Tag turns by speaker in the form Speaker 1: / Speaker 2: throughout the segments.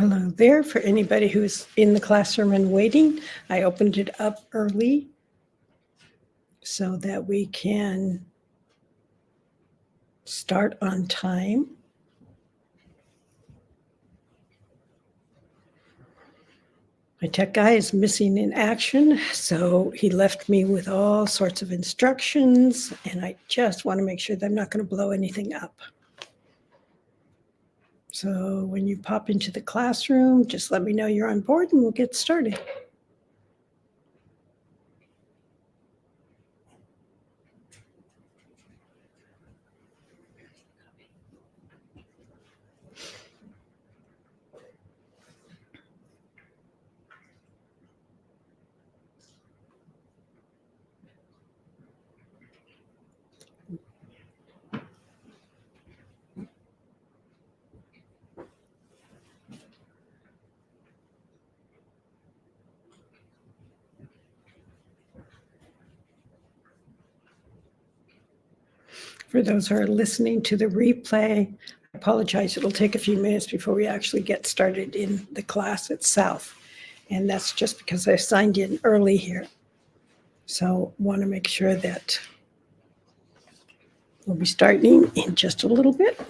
Speaker 1: Hello there. For anybody who's in the classroom and waiting, I opened it up early so that we can start on time. My tech guy is missing in action, so he left me with all sorts of instructions, and I just want to make sure that I'm not going to blow anything up. So when you pop into the classroom, just let me know you're on board and we'll get started. For those who are listening to the replay, I apologize. It'll take a few minutes before we actually get started in the class itself. And that's just because I signed in early here. So want to make sure that we'll be starting in just a little bit.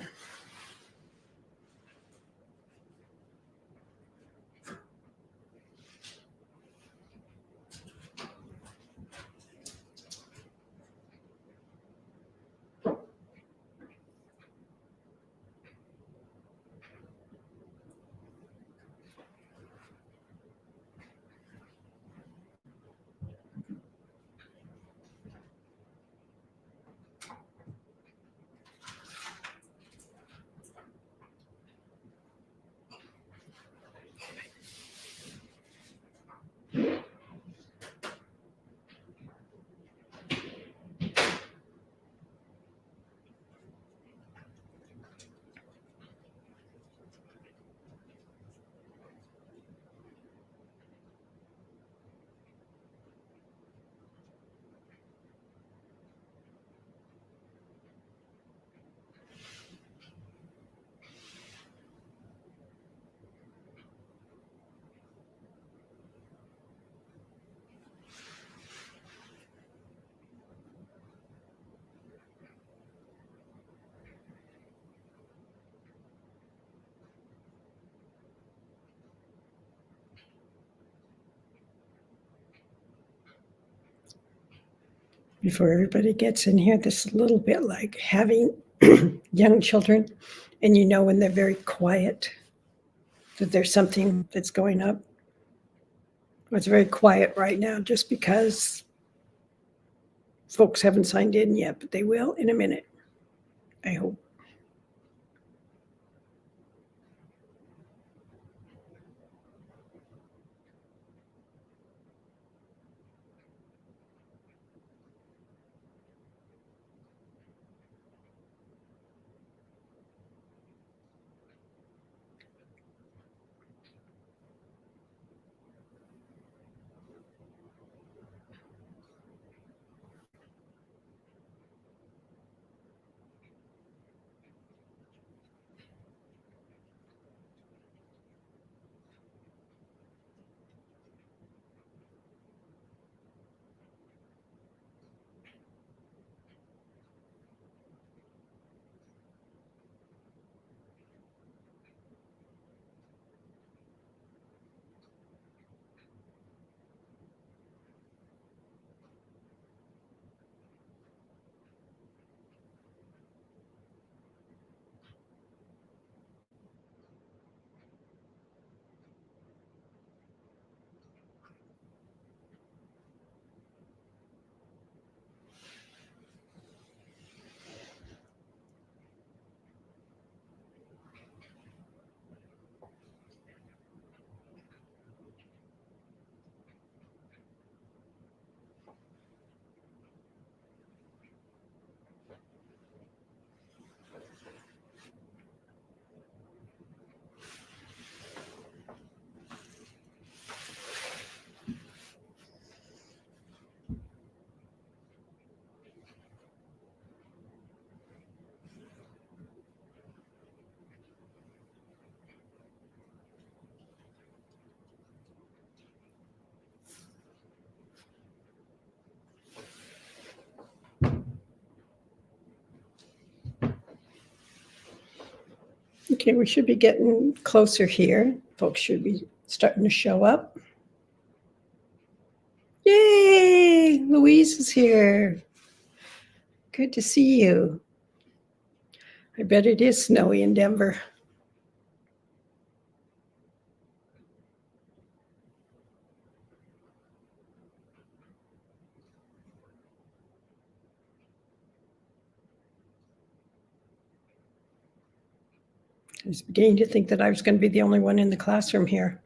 Speaker 1: Before everybody gets in here, this is a little bit like having young children, and you know when they're very quiet, that there's something that's going up. It's very quiet right now just because folks haven't signed in yet, but they will in a minute, I hope. Okay, we should be getting closer here. Folks should be starting to show up. Yay! Louise is here. Good to see you. I bet it is snowy in Denver. I was beginning to think that I was going to be the only one in the classroom here.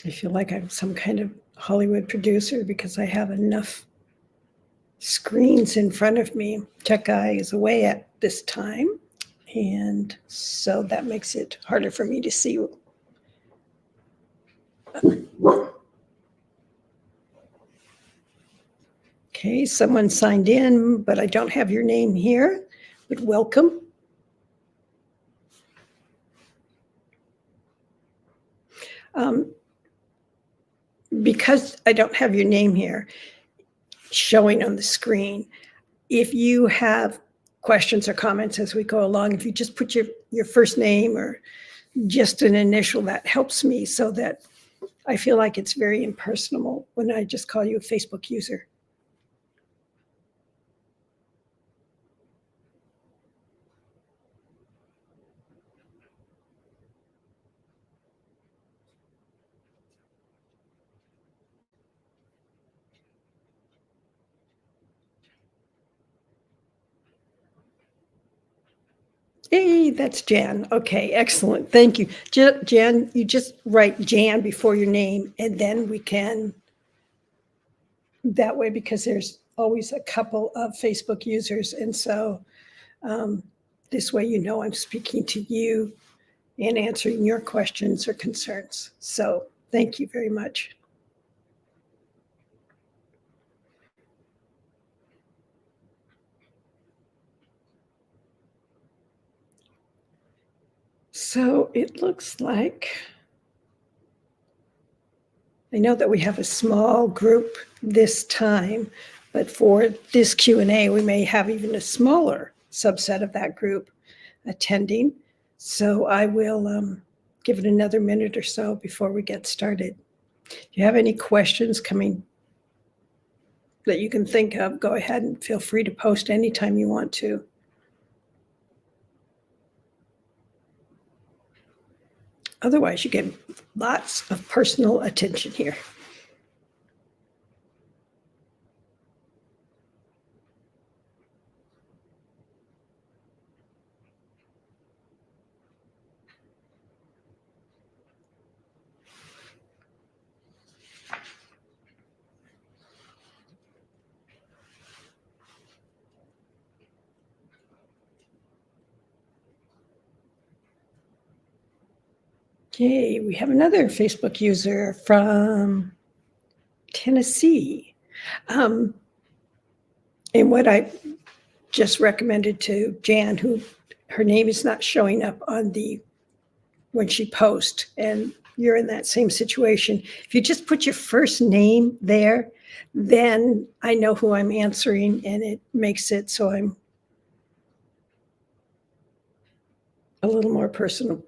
Speaker 1: I feel like I'm some kind of Hollywood producer because I have enough screens in front of me. Tech guy is away at this time, and so that makes it harder for me to see. Okay, someone signed in, but I don't have your name here, but welcome. Because I don't have your name here showing on the screen, if you have questions or comments as we go along, if you just put your first name or just an initial, that helps me so that I feel like it's very impersonal when I just call you a Facebook user. Hey, that's Jan. Okay, excellent. Thank you. Jan, you just write Jan before your name, and then we can, that way, because there's always a couple of Facebook users. And so this way, you know, I'm speaking to you and answering your questions or concerns. So thank you very much. So it looks like, I know that we have a small group this time, but for this Q&A, we may have even a smaller subset of that group attending. So I will give it another minute or so before we get started. If you have any questions coming that you can think of, go ahead and feel free to post anytime you want to. Otherwise, you get lots of personal attention here. Okay, we have another Facebook user from Tennessee. And what I just recommended to Jan, who her name is not showing up on when she posts, and you're in that same situation. If you just put your first name there, then I know who I'm answering, and it makes it so I'm a little more personal.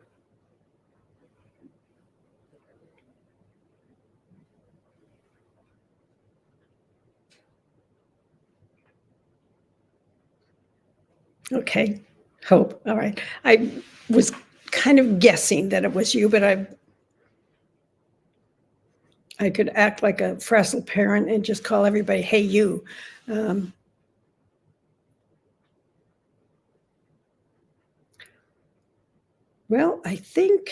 Speaker 1: Okay, Hope. All right. I was kind of guessing that it was you, but I could act like a frazzled parent and just call everybody, hey, you. Well, I think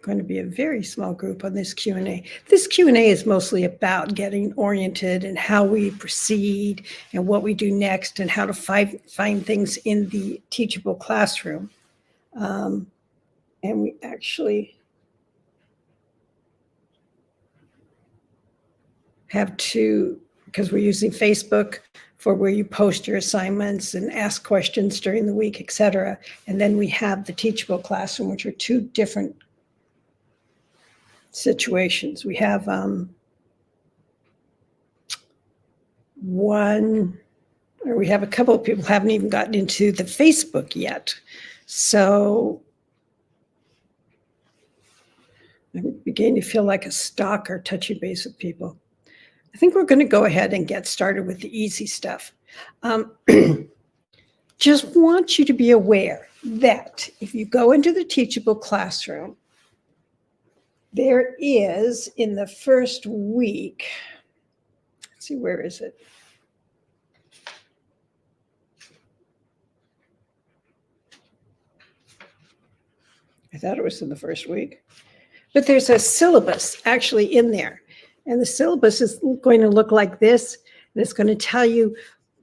Speaker 1: going to be a very small group on this Q&A. This Q&A is mostly about getting oriented and how we proceed and what we do next and how to find things in the teachable classroom. And we actually have to, because we're using Facebook for where you post your assignments and ask questions during the week, et cetera. And then we have the teachable classroom, which are two different situations. We have we have a couple of people who haven't even gotten into the Facebook yet. So I'm beginning to feel like a stalker touching base with people. I think we're going to go ahead and get started with the easy stuff. Just want you to be aware that if you go into the teachable classroom, there is in the first week, let's see, where is it? I thought it was in the first week, but there's a syllabus actually in there. And the syllabus is going to look like this. And it's going to tell you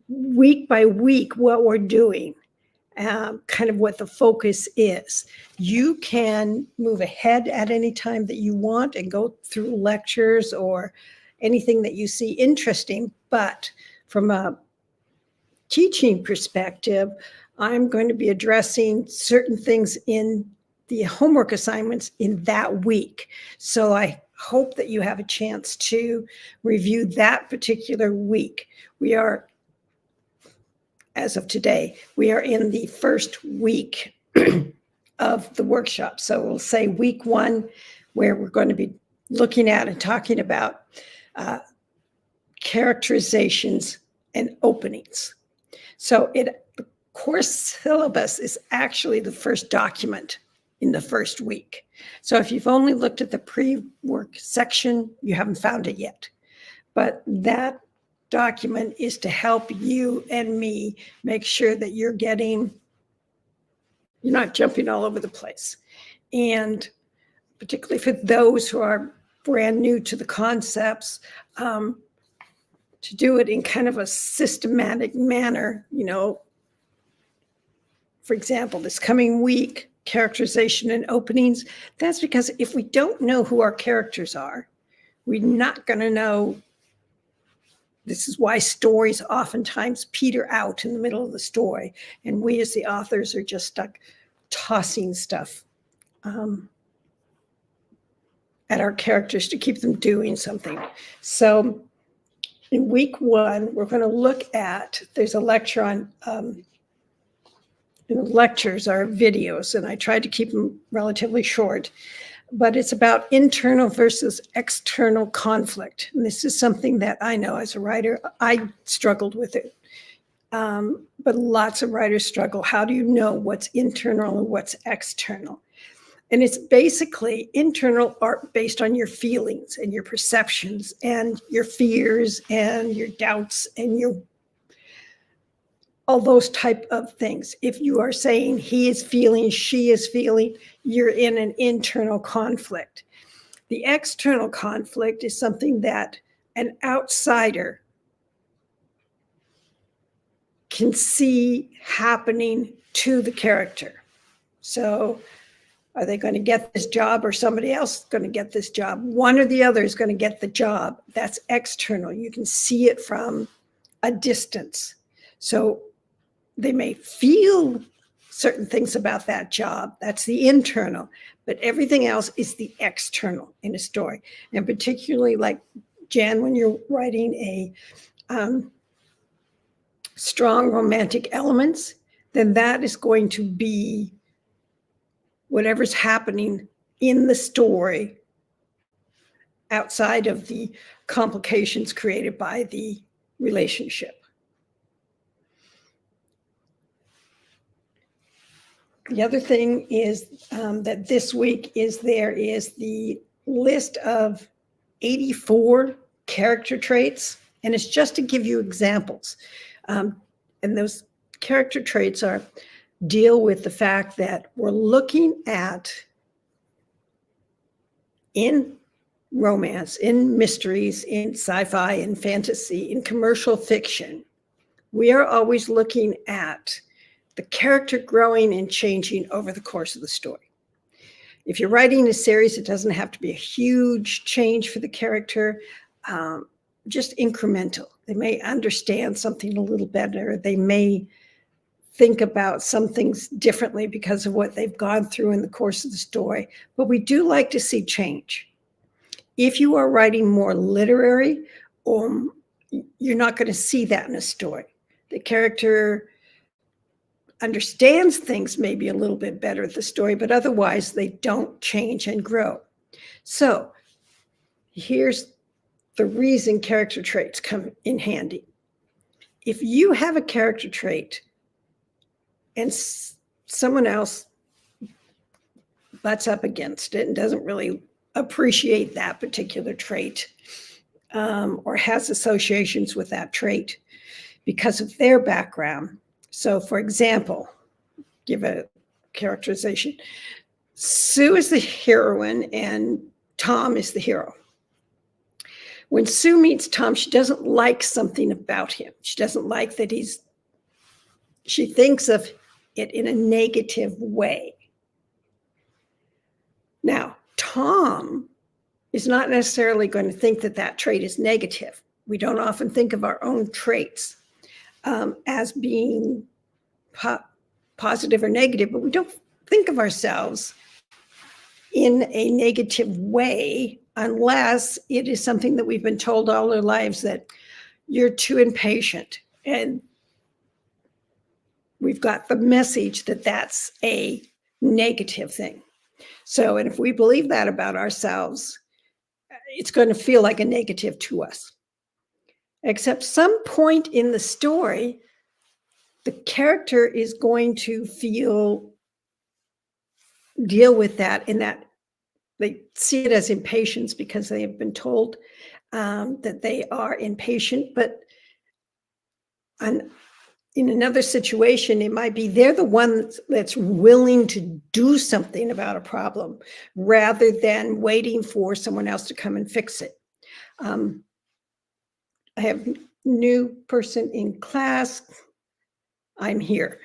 Speaker 1: week by week what we're doing, kind of what the focus is. You can move ahead at any time that you want and go through lectures or anything that you see interesting. But from a teaching perspective, I'm going to be addressing certain things in the homework assignments in that week. So I hope that you have a chance to review that particular week. We are, as of today, we are in the first week of the workshop. So we'll say week 1, where we're going to be looking at and talking about characterizations and openings. So the course syllabus is actually the first document in the first week. So if you've only looked at the pre-work section, you haven't found it yet. But that document is to help you and me make sure that you're not jumping all over the place. And particularly for those who are brand new to the concepts, to do it in kind of a systematic manner, for example, this coming week, characterization and openings. That's because if we don't know who our characters are, we're not going to know. This is why stories oftentimes peter out in the middle of the story. And we as the authors are just stuck tossing stuff at our characters to keep them doing something. So in week 1, we're going to look at, there's a lecture on, the lectures are videos, and I tried to keep them relatively short, but it's about internal versus external conflict. And this is something that I know as a writer, I struggled with it. But lots of writers struggle. How do you know what's internal and what's external? And it's basically internal art based on your feelings and your perceptions and your fears and your doubts and all those type of things. If you are saying he is feeling, she is feeling, you're in an internal conflict. The external conflict is something that an outsider can see happening to the character. So are they going to get this job or somebody else is going to get this job? One or the other is going to get the job. That's external. You can see it from a distance. So they may feel certain things about that job. That's the internal, but everything else is the external in a story. And particularly like Jan, when you're writing a strong romantic elements, then that is going to be whatever's happening in the story outside of the complications created by the relationship. The other thing is that this week there is the list of 84 character traits, and it's just to give you examples. And those character traits deal with the fact that we're looking at in romance, in mysteries, in sci-fi, in fantasy, in commercial fiction, we are always looking at the character growing and changing over the course of the story. If you're writing a series, it doesn't have to be a huge change for the character, just incremental. They may understand something a little better. They may think about some things differently because of what they've gone through in the course of the story. But we do like to see change. If you are writing more literary, you're not going to see that in a story. The character understands things maybe a little bit better at the story, but otherwise they don't change and grow. So here's the reason character traits come in handy. If you have a character trait and someone else butts up against it and doesn't really appreciate that particular trait, or has associations with that trait because of their background. So, for example, give a characterization. Sue is the heroine and Tom is the hero. When Sue meets Tom, she doesn't like something about him. She doesn't like that she thinks of it in a negative way. Now, Tom is not necessarily going to think that that trait is negative. We don't often think of our own traits as being positive or negative, but we don't think of ourselves in a negative way unless it is something that we've been told all our lives that you're too impatient. And we've got the message that that's a negative thing. So, and if we believe that about ourselves, it's going to feel like a negative to us. Except some point in the story, the character is going to deal with that, in that they see it as impatience because they have been told that they are impatient. But in another situation, it might be they're the one that's willing to do something about a problem rather than waiting for someone else to come and fix it. I have a new person in class. I'm here.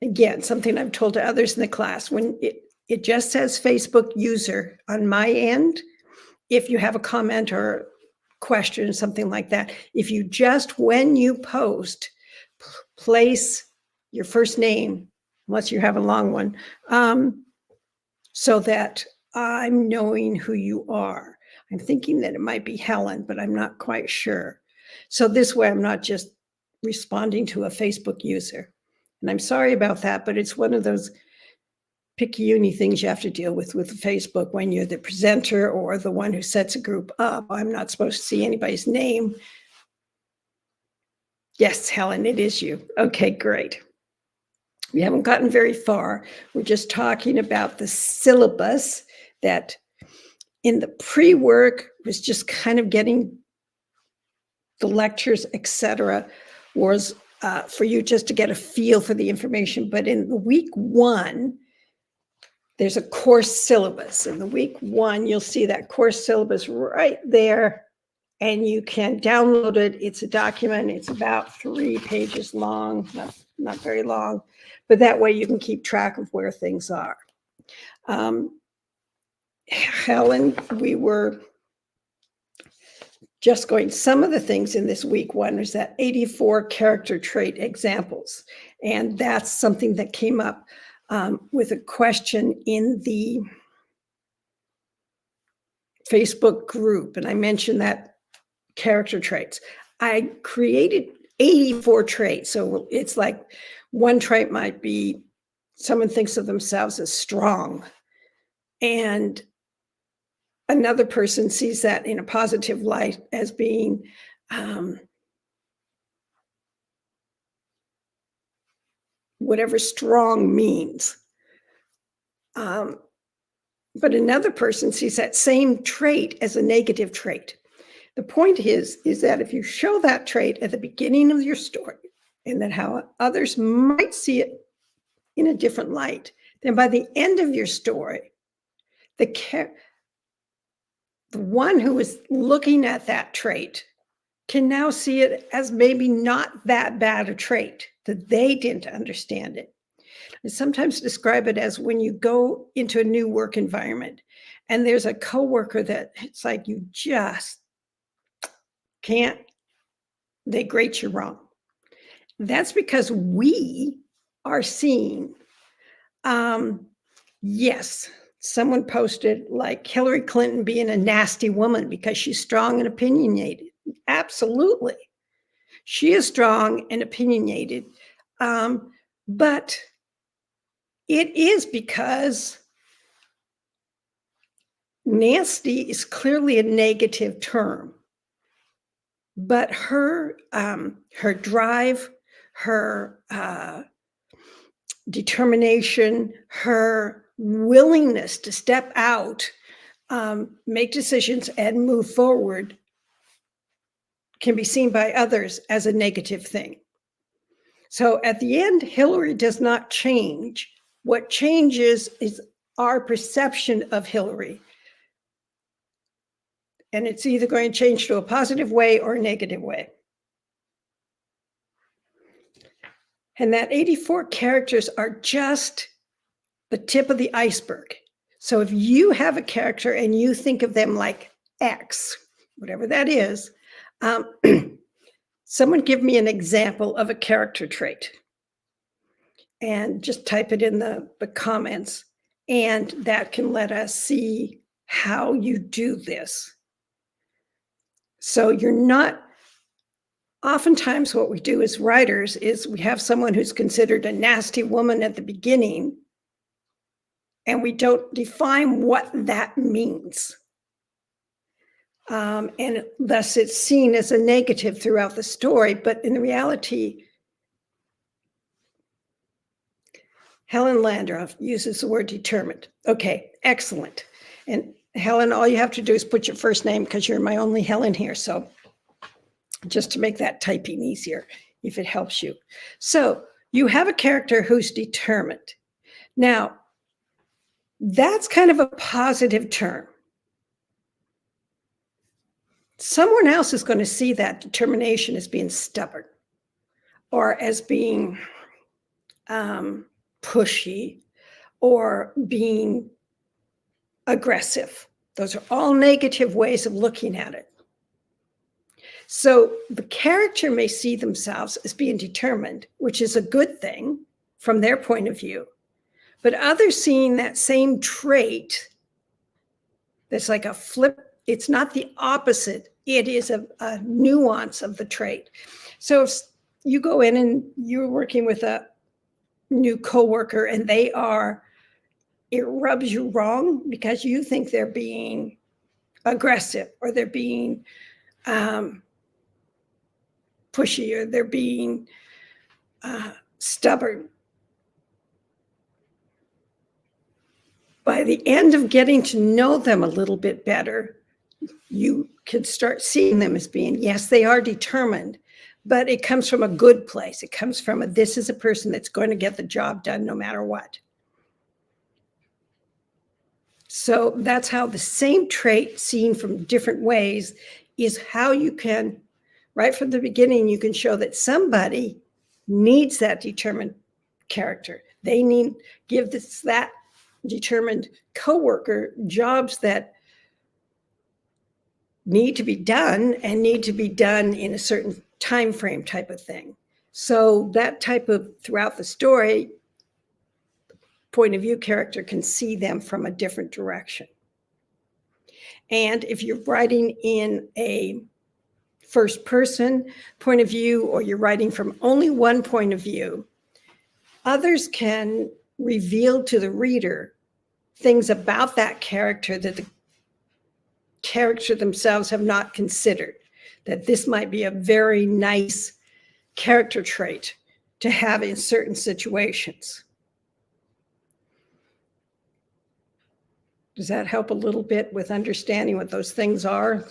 Speaker 1: Again, something I've told to others in the class. When it just says Facebook user on my end, if you have a comment or question, something like that, if you just, when you post, place your first name, unless you have a long one, so that I'm knowing who you are. I'm thinking that it might be Helen, but I'm not quite sure. So this way I'm not just responding to a Facebook user. And I'm sorry about that, but it's one of those picky things you have to deal with Facebook when you're the presenter or the one who sets a group up. I'm not supposed to see anybody's name. Yes, Helen, it is you. Okay, great. We haven't gotten very far. We're just talking about the syllabus that in the pre-work was just kind of getting the lectures, etc., was for you just to get a feel for the information. But in the week 1, there's a course syllabus. In the week 1, you'll see that course syllabus right there, and you can download it. It's a document. It's about 3 pages long, not very long, but that way you can keep track of where things are. Helen, we were just going, some of the things in this week 1 is that 84 character trait examples. And that's something that came up with a question in the Facebook group. And I mentioned that character traits. I created 84 traits. So it's like one trait might be someone thinks of themselves as strong, and another person sees that in a positive light as being whatever strong means. But another person sees that same trait as a negative trait. The point is that if you show that trait at the beginning of your story, and that how others might see it in a different light, then by the end of your story, the one who is looking at that trait can now see it as maybe not that bad a trait, that they didn't understand it. I sometimes describe it as when you go into a new work environment and there's a coworker that it's like you just can't, they grate you wrong. That's because we are seeing, yes, someone posted like Hillary Clinton being a nasty woman because she's strong and opinionated. Absolutely. She is strong and opinionated. But it is because nasty is clearly a negative term. But her drive, her determination, her willingness to step out, make decisions, and move forward can be seen by others as a negative thing. So at the end, Hillary does not change. What changes is our perception of Hillary. And it's either going to change to a positive way or a negative way. And that 84 characters are just the tip of the iceberg. So if you have a character and you think of them like X, whatever that is, someone give me an example of a character trait and just type it in the comments, and that can let us see how you do this. So you're not, oftentimes what we do as writers is we have someone who's considered a nasty woman at the beginning, and we don't define what that means. And thus it's seen as a negative throughout the story, but in reality, Helen Landroth uses the word determined. Okay, excellent. And Helen, all you have to do is put your first name because you're my only Helen here. So just to make that typing easier, if it helps you. So you have a character who's determined. Now, that's kind of a positive term. Someone else is going to see that determination as being stubborn or as being pushy or being aggressive. Those are all negative ways of looking at it. So the character may see themselves as being determined, which is a good thing from their point of view. But others seeing that same trait, that's like a flip, it's not the opposite, it is a nuance of the trait. So if you go in and you're working with a new coworker and it rubs you wrong because you think they're being aggressive or they're being pushy or they're being stubborn. By the end of getting to know them a little bit better, you could start seeing them as being, yes, they are determined, but it comes from a good place. It comes from this is a person that's going to get the job done no matter what. So that's how the same trait seen from different ways is how you can, right from the beginning, you can show that somebody needs that determined character. They give that determined coworker jobs that need to be done and need to be done in a certain time frame type of thing. So that type of throughout the story point of view character can see them from a different direction. And if you're writing in a first person point of view, or you're writing from only one point of view, others can reveal to the reader things about that character that the character themselves have not considered, that this might be a very nice character trait to have in certain situations. Does that help a little bit with understanding what those things are?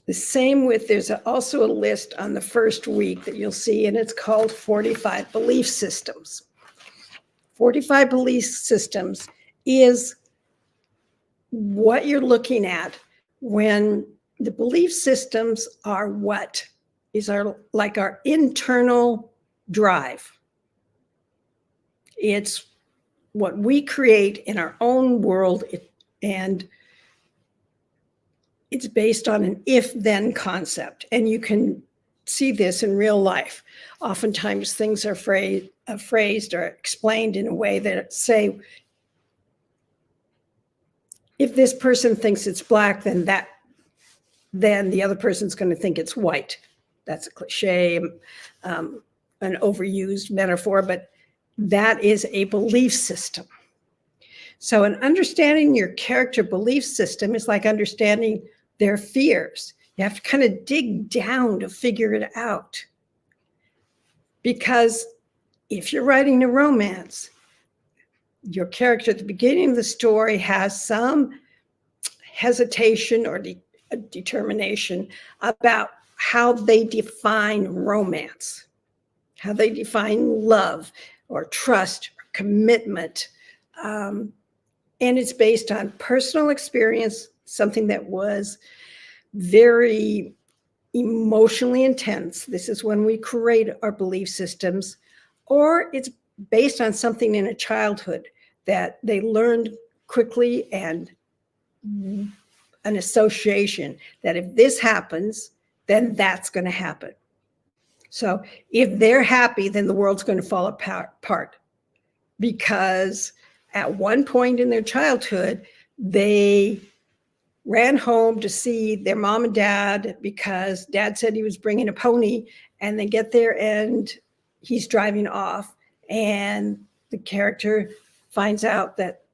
Speaker 1: The same with, there's also a list on the first week that you'll see, and it's called 45 Belief Systems. 45 belief systems is what you're looking at when the belief systems are what is like our internal drive. It's what we create in our own world, and it's based on an if-then concept. And you can see this in real life. Oftentimes things are phrased or explained in a way that say, if this person thinks it's black, then the other person's going to think it's white. That's a cliche, an overused metaphor, but that is a belief system. So an understanding your character belief system is like understanding their fears. You have to kind of dig down to figure it out. Because if you're writing a romance, your character at the beginning of the story has some hesitation or determination about how they define romance, how they define love or trust or commitment. And it's based on personal experience, something that was very emotionally intense. This is when we create our belief systems, or it's based on something in a childhood that they learned quickly, and an association that if this happens, then that's going to happen. So if they're happy, then the world's going to fall apart, because at one point in their childhood, they ran home to see their mom and dad because dad said he was bringing a pony, and they get there and he's driving off, and the character finds out that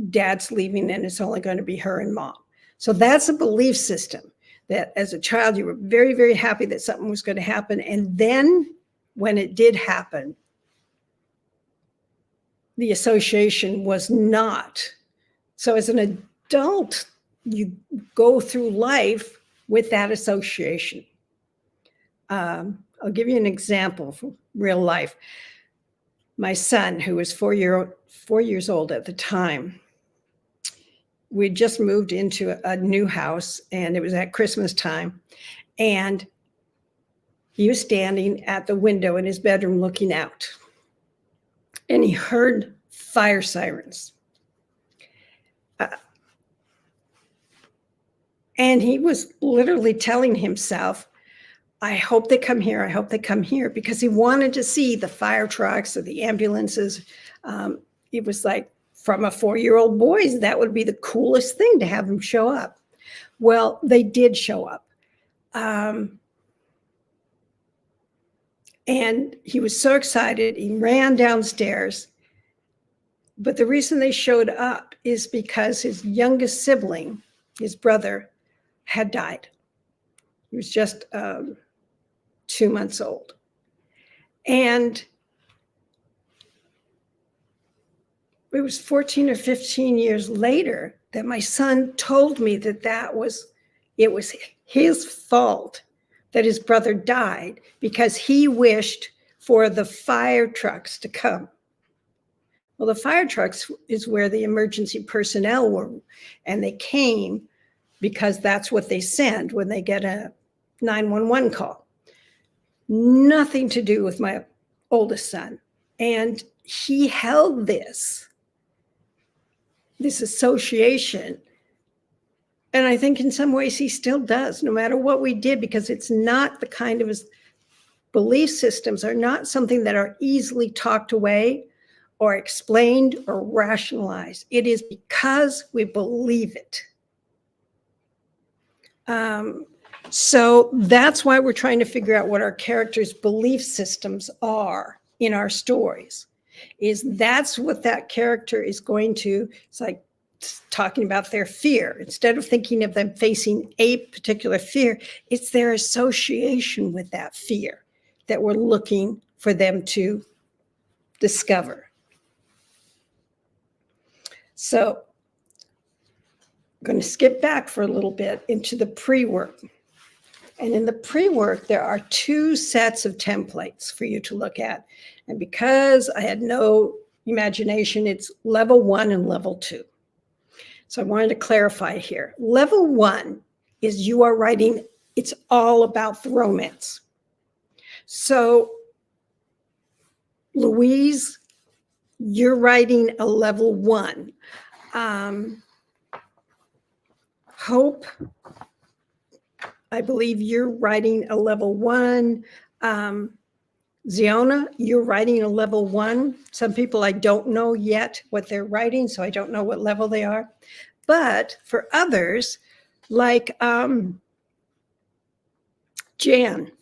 Speaker 1: dad's leaving and it's only going to be her and mom. So that's a belief system that as a child, you were very, very happy that something was going to happen. And then when it did happen, the association was not. So as an adult, you go through life with that association. I'll give you an example from real life. My son, who was 4 years old at the time, we just moved into a new house, and it was at Christmas time. And he was standing at the window in his bedroom looking out. And he heard fire sirens. And he was literally telling himself, I hope they come here. I hope they come here, because he wanted to see the fire trucks or the ambulances. It was like, from a 4-year-old boy, that would be the coolest thing to have them show up. Well, they did show up. And he was so excited, he ran downstairs. But the reason they showed up is because his youngest sibling, his brother, had died. He was just 2 months old. And it was 14 or 15 years later that my son told me that it was his fault that his brother died, because he wished for the fire trucks to come. Well, the fire trucks is where the emergency personnel were, and they came because that's what they send when they get a 911 call. Nothing to do with my oldest son. And he held this association. And I think in some ways he still does, no matter what we did, because it's not the kind of belief systems are not something that are easily talked away or explained or rationalized. It is because we believe it. So that's why we're trying to figure out what our characters' belief systems are in our stories. That's what that character is going to, it's like talking about their fear. Instead of thinking of them facing a particular fear, it's their association with that fear that we're looking for them to discover. So I'm going to skip back for a little bit into the pre-work. And in the pre-work, there are 2 sets of templates for you to look at. And because I had no imagination, it's level 1 and level 2. So I wanted to clarify here. Level 1 is you are writing, it's all about the romance. So Louise, you're writing a level 1. Hope, I believe you're writing a level 1. Ziona, you're writing a level 1. Some people, I don't know yet what they're writing, so I don't know what level they are. But for others, like Jan,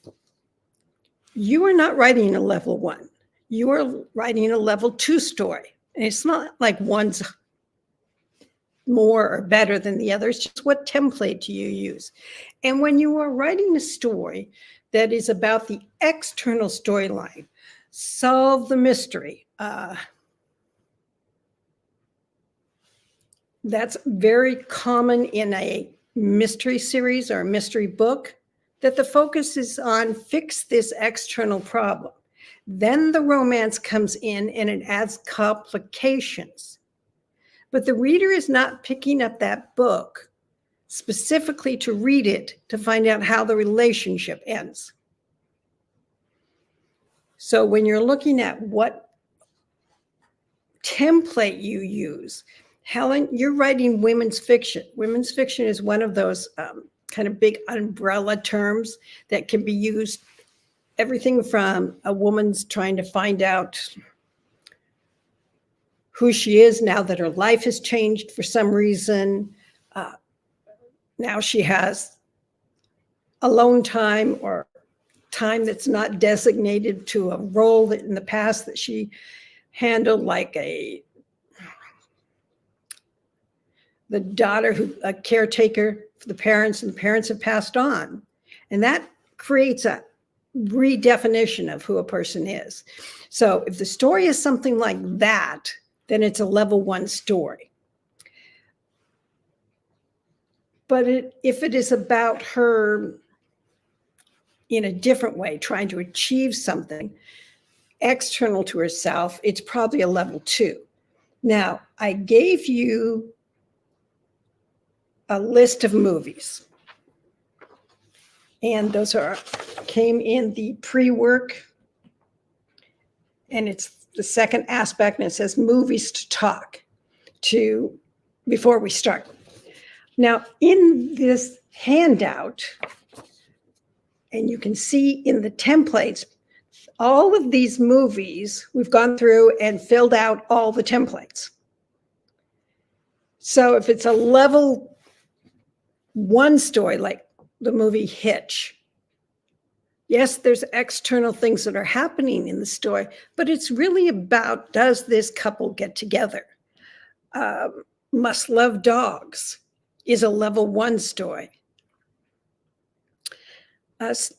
Speaker 1: you are not writing a level 1. You are writing a level 2 story. And it's not like one's more or better than the other. It's just what template do you use? And when you are writing a story that is about the external storyline, solve the mystery. That's very common in a mystery series or a mystery book, that the focus is on fix this external problem. Then the romance comes in and it adds complications. But the reader is not picking up that book specifically to read it to find out how the relationship ends. So when you're looking at what template you use, Helen, you're writing women's fiction. Women's fiction is one of those kind of big umbrella terms that can be used, everything from a woman's trying to find out who she is now that her life has changed for some reason. Now she has alone time or time that's not designated to a role that in the past that she handled, like the daughter a caretaker for the parents, and the parents have passed on. And that creates a redefinition of who a person is. So if the story is something like that, then it's a level 1 story. But if it is about her in a different way, trying to achieve something external to herself, it's probably a level 2. Now, I gave you a list of movies. And those came in the pre-work. And it's the second aspect, and it says movies to talk to before we start. Now, in this handout, and you can see in the templates, all of these movies, we've gone through and filled out all the templates. So if it's a level 1 story, like the movie Hitch, yes, there's external things that are happening in the story, but it's really about, does this couple get together? Must Love Dogs is a level 1 story.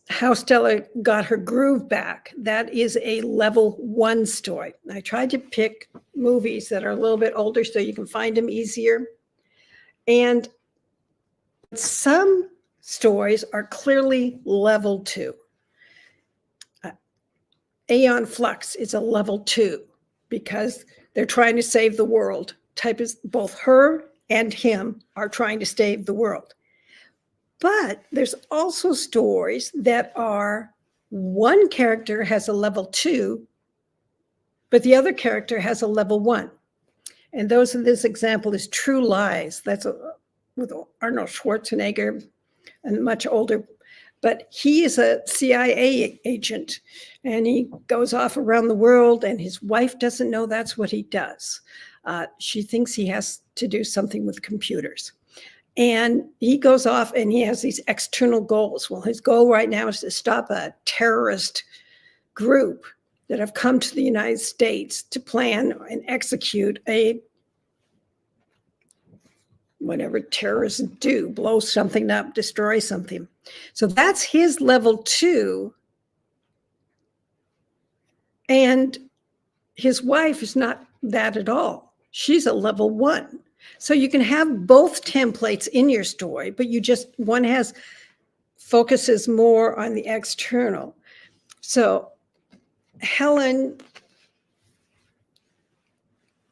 Speaker 1: How Stella Got Her Groove Back, that is a level 1 story. I tried to pick movies that are a little bit older so you can find them easier. And some stories are clearly level 2. Aeon Flux is a level 2 because they're trying to save the world. Both her and him are trying to save the world. But there's also stories that are, one character has a level 2, but the other character has a level 1. And this example is True Lies. That's with Arnold Schwarzenegger, and much older. But he is a CIA agent, and he goes off around the world, and his wife doesn't know that's what he does. She thinks he has to do something with computers. And he goes off and he has these external goals. Well, his goal right now is to stop a terrorist group that have come to the United States to plan and execute whatever terrorists do, blow something up, destroy something. So that's his level 2. And his wife is not that at all. She's a level 1. So you can have both templates in your story, but one focuses more on the external. So Helen,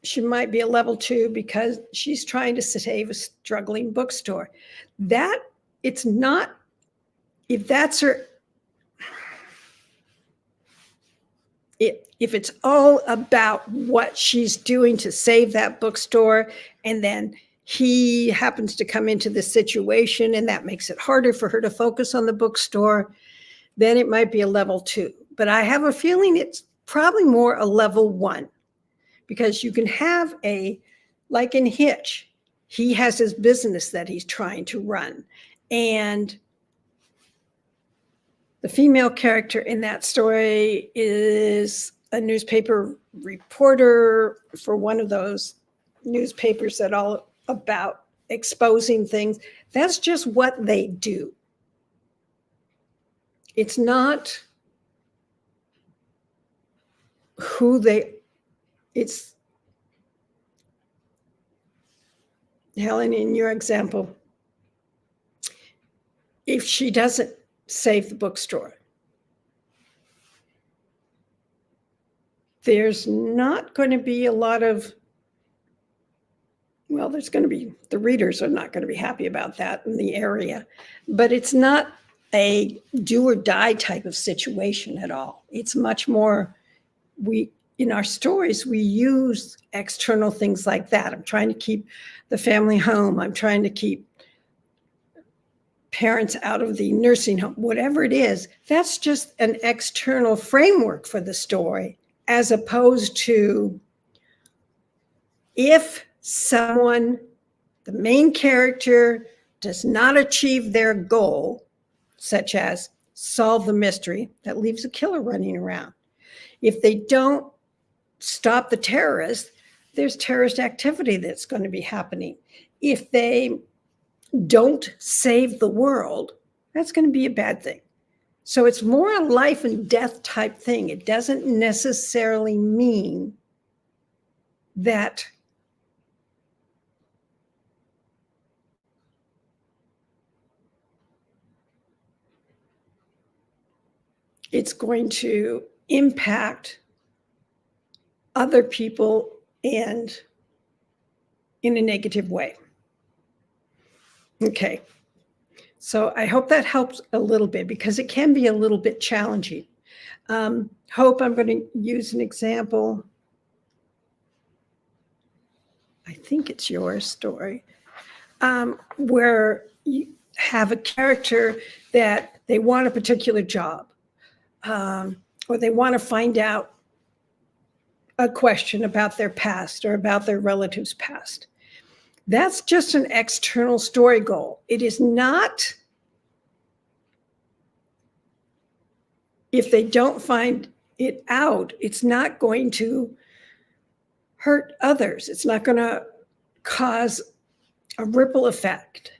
Speaker 1: she might be a level 2 because she's trying to save a struggling bookstore. That, it's not, if that's her, if it's all about what she's doing to save that bookstore, and then he happens to come into the situation and that makes it harder for her to focus on the bookstore, then it might be a level 2. But I have a feeling it's probably more a level 1, because you can have like in Hitch, he has his business that he's trying to run. And the female character in that story is a newspaper reporter for one of those newspapers that all about exposing things. That's just what they do. It's not it's Helen, in your example, if she doesn't save the bookstore, there's not going to be a lot of, well, there's going to be, the readers are not going to be happy about that in the area, but it's not a do or die type of situation at all. It's much more, in our stories, we use external things like that. I'm trying to keep the family home. I'm trying to keep parents out of the nursing home, whatever it is. That's just an external framework for the story, as opposed to if someone, the main character, does not achieve their goal, such as solve the mystery that leaves a killer running around. If they don't stop the terrorists, there's terrorist activity that's going to be happening. If they don't save the world, that's going to be a bad thing. So it's more a life and death type thing. It doesn't necessarily mean that it's going to impact other people and in a negative way. Okay, so I hope that helps a little bit, because it can be a little bit challenging. Hope, I'm going to use an example. I think it's your story, where you have a character that they want a particular job, or they want to find out a question about their past or about their relative's past. That's just an external story goal. It is not, if they don't find it out, it's not going to hurt others. It's not going to cause a ripple effect.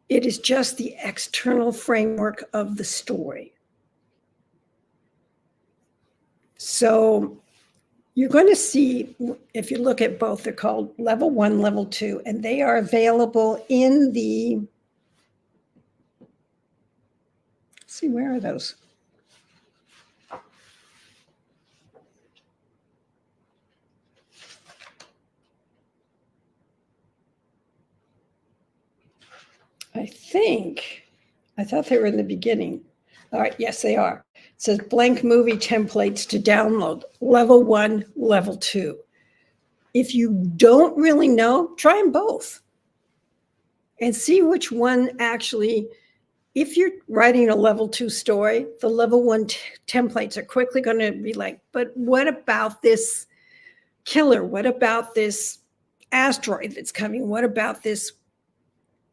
Speaker 1: It is just the external framework of the story. So you're going to see, if you look at both, they're called level 1, level 2, and they are available in the, let's see, where are those? I thought they were in the beginning. All right, yes, they are. It says blank movie templates to download, level 1, level 2. If you don't really know, try them both and see which one actually, if you're writing a level 2 story, the level 1 templates are quickly going to be like, but what about this killer? What about this asteroid that's coming? What about this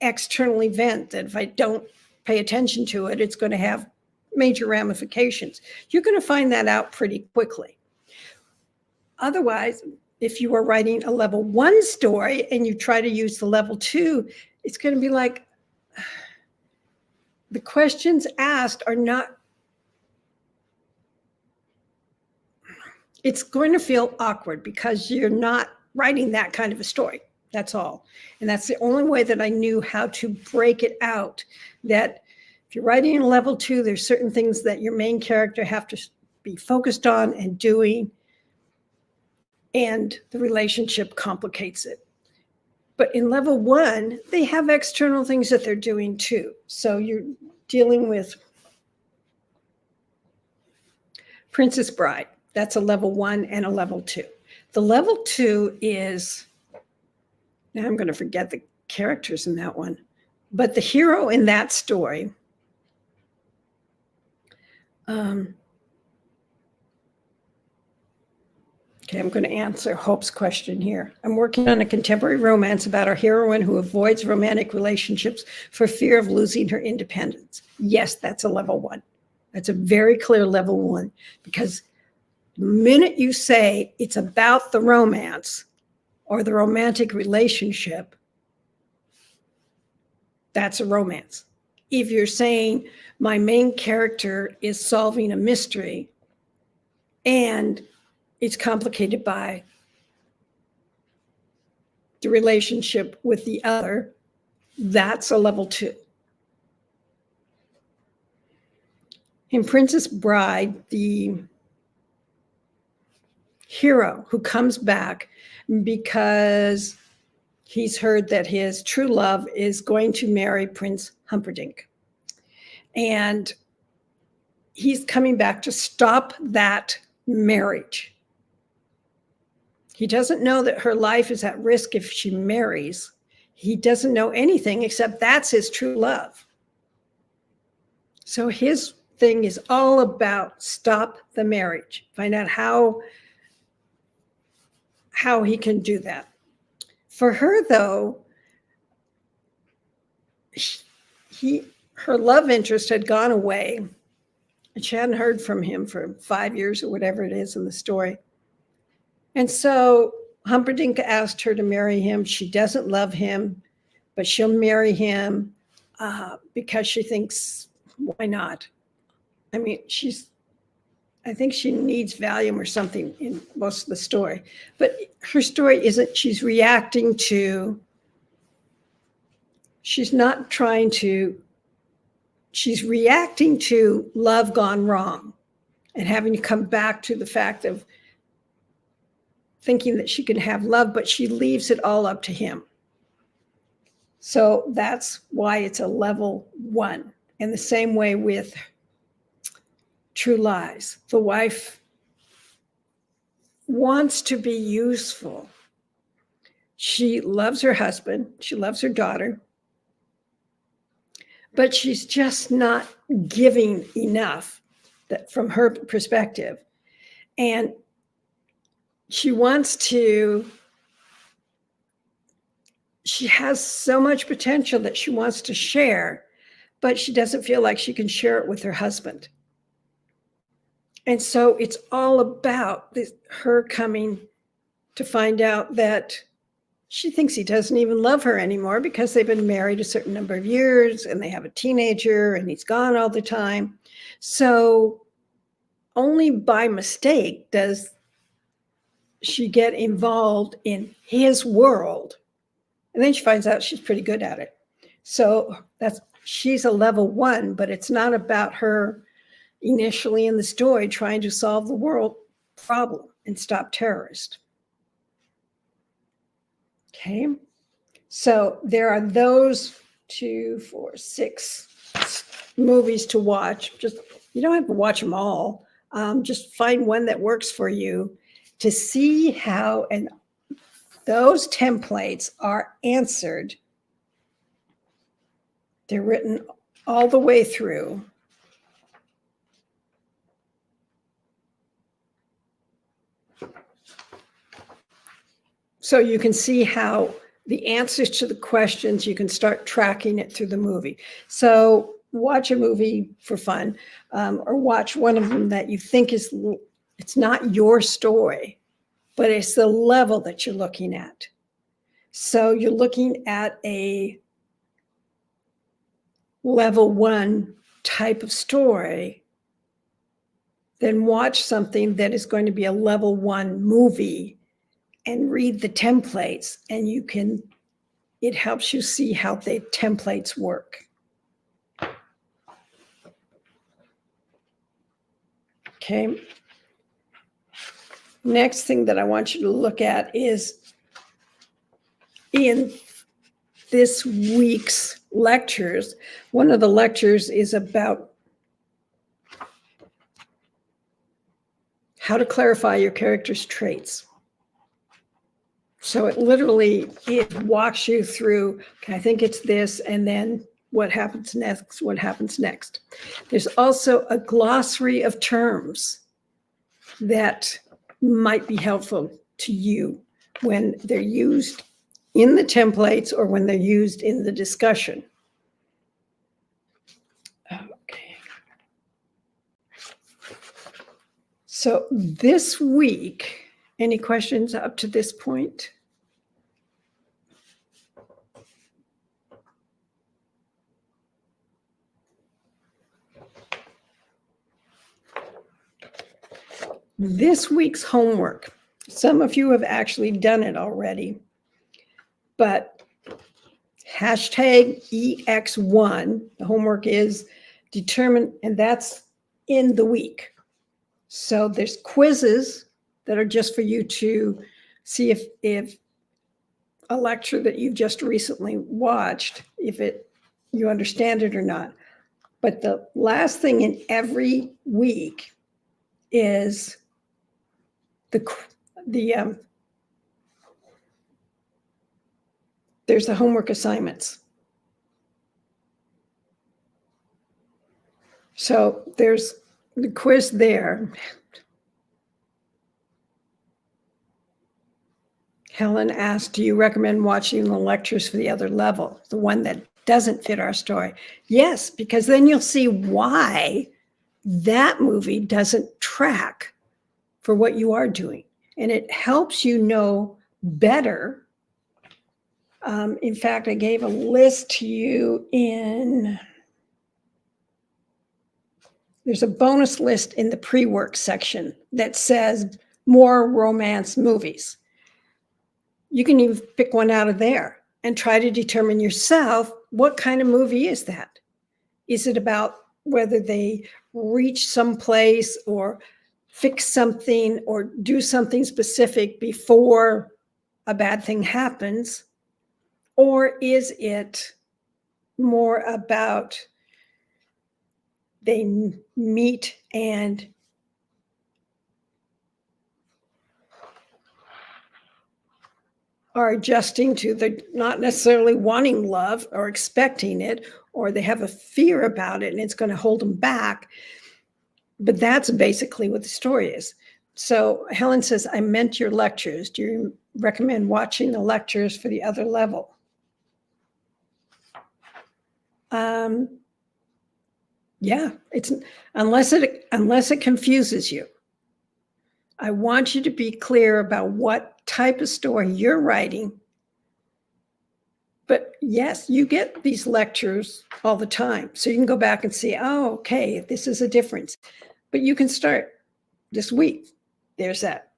Speaker 1: external event that if I don't pay attention to it, it's going to have major ramifications? You're going to find that out pretty quickly. Otherwise, if you are writing a level 1 story and you try to use the level 2, it's going to be like, the questions asked are not, it's going to feel awkward because you're not writing that kind of a story. That's all. And that's the only way that I knew how to break it out, that if you're writing in level 2, there's certain things that your main character have to be focused on and doing. and the relationship complicates it. But in level 1, they have external things that they're doing too. So you're dealing with Princess Bride. That's a level 1 and a level 2. The level 2 is, now I'm going to forget the characters in that one, but the hero in that story, okay, I'm going to answer Hope's question here. I'm working on a contemporary romance about our heroine who avoids romantic relationships for fear of losing her independence. Yes, that's a level 1. That's a very clear level 1, because the minute you say it's about the romance or the romantic relationship, that's a romance. If you're saying my main character is solving a mystery and it's complicated by the relationship with the other, that's a level 2. In Princess Bride, the hero who comes back because he's heard that his true love is going to marry Prince Humperdinck. And he's coming back to stop that marriage. He doesn't know that her life is at risk if she marries. He doesn't know anything except that's his true love. So his thing is all about stop the marriage. Find out how he can do that. For her, though, her love interest had gone away, and she hadn't heard from him for 5 years or whatever it is in the story. And so Humperdinck asked her to marry him. She doesn't love him, but she'll marry him because she thinks, why not? I mean, I think she needs Valium or something in most of the story. But her story isn't, she's reacting to love gone wrong and having to come back to the fact of thinking that she can have love, but she leaves it all up to him. So that's why it's a level 1. In the same way with True Lies, the wife wants to be useful. She loves her husband, she loves her daughter, but she's just not giving enough from her perspective. And she has so much potential that she wants to share, but she doesn't feel like she can share it with her husband. And so it's all about her coming to find out that she thinks he doesn't even love her anymore because they've been married a certain number of years and they have a teenager and he's gone all the time. So only by mistake does she get involved in his world. And then she finds out she's pretty good at it. So she's a level 1, but it's not about her initially in the story trying to solve the world problem and stop terrorists. Okay, so there are those 2, 4, 6 movies to watch. You don't have to watch them all. Just find one that works for you to see how those templates are answered. They're written all the way through. So you can see how the answers to the questions, you can start tracking it through the movie. So watch a movie for fun, or watch one of them that you think it's not your story, but it's the level that you're looking at. So you're looking at a level 1 type of story, then watch something that is going to be a level 1 movie and read the templates, and it helps you see how the templates work. Okay. Next thing that I want you to look at is in this week's lectures. One of the lectures is about how to clarify your character's traits. So it walks you through, okay, I think it's this, and then what happens next, what happens next. There's also a glossary of terms that might be helpful to you when they're used in the templates or when they're used in the discussion. Okay. So this week, any questions up to this point? This week's homework, some of you have actually done it already, but hashtag EX1, the homework is determine, and that's in the week. So there's quizzes that are just for you to see if a lecture that you've just recently watched, you understand it or not. But the last thing in every week is there's the homework assignments. So there's the quiz there. Helen asked, do you recommend watching the lectures for the other level, the one that doesn't fit our story? Yes, because then you'll see why that movie doesn't track for what you are doing. And it helps you know better. In fact, I gave a list to you there's a bonus list in the pre-work section that says more romance movies. You can even pick one out of there and try to determine yourself, what kind of movie is that? Is it about whether they reach someplace or fix something or do something specific before a bad thing happens? Or is it more about they meet and are adjusting to the not necessarily wanting love or expecting it, or they have a fear about it and it's going to hold them back. But that's basically what the story is. So Helen says, I meant your lectures. Do you recommend watching the lectures for the other level? Yeah, it's unless it confuses you. I want you to be clear about what type of story you're writing. But yes, you get these lectures all the time. So you can go back and see, oh, okay, this is a difference. But you can start this week. There's that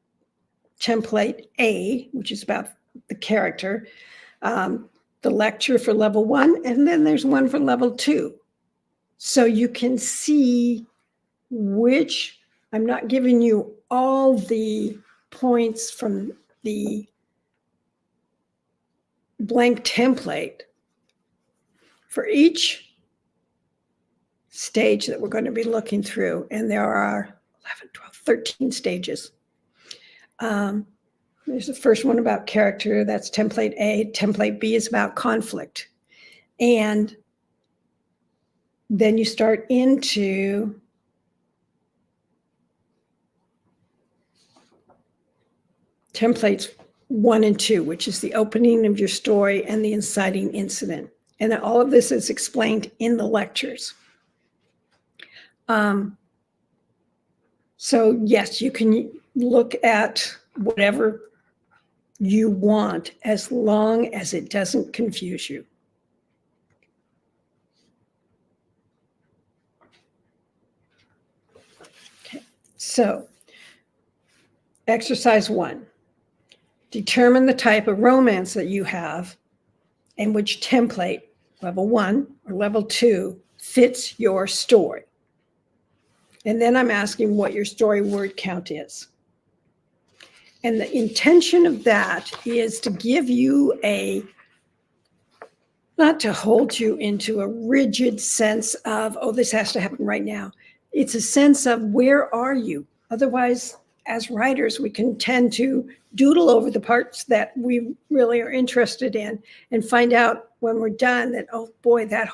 Speaker 1: template A, which is about the character, the lecture for level 1, and then there's one for level 2. So you can see which, I'm not giving you all the points from the blank template. For each stage that we're going to be looking through, and there are 11, 12, 13 stages. There's the first one about character, that's template A. Template B is about conflict. And then you start into templates 1 and 2, which is the opening of your story and the inciting incident. And all of this is explained in the lectures. So yes, you can look at whatever you want as long as it doesn't confuse you. Okay, so exercise 1. Determine the type of romance that you have and which template, level 1 or level 2, fits your story. And then I'm asking what your story word count is. And the intention of that is to give you not to hold you into a rigid sense of, oh, this has to happen right now. It's a sense of where are you? Otherwise, as writers, we can tend to doodle over the parts that we really are interested in and find out when we're done that, oh boy, that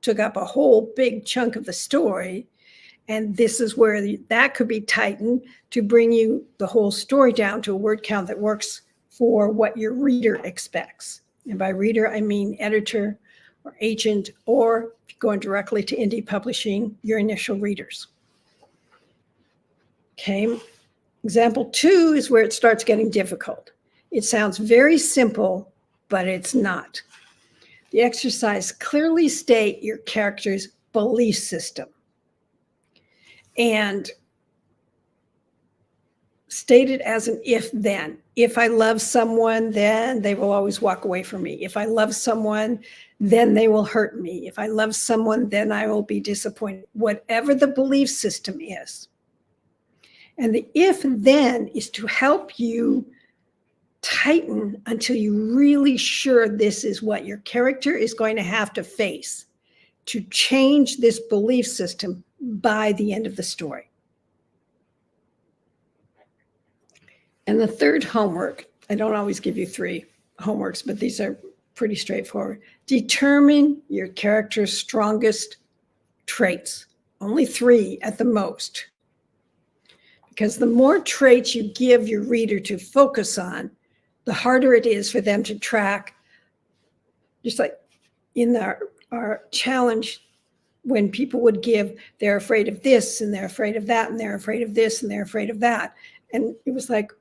Speaker 1: took up a whole big chunk of the story. And this is where that could be tightened to bring you the whole story down to a word count that works for what your reader expects. And by reader, I mean editor or agent, or going directly to indie publishing, your initial readers. Okay, example 2 is where it starts getting difficult. It sounds very simple, but it's not. The exercise: clearly state your character's belief system. And state it as an if-then. If I love someone, then they will always walk away from me. If I love someone, then they will hurt me. If I love someone, then I will be disappointed. Whatever the belief system is. And the if-then is to help you tighten until you're really sure this is what your character is going to have to face to change this belief system by the end of the story. And the third homework, I don't always give you 3 homeworks, but these are pretty straightforward. Determine your character's strongest traits. Only 3 at the most. Because the more traits you give your reader to focus on, the harder it is for them to track. Just like in our challenge, when people would give, they're afraid of this, and they're afraid of that, and they're afraid of this, and they're afraid of that. And it was like,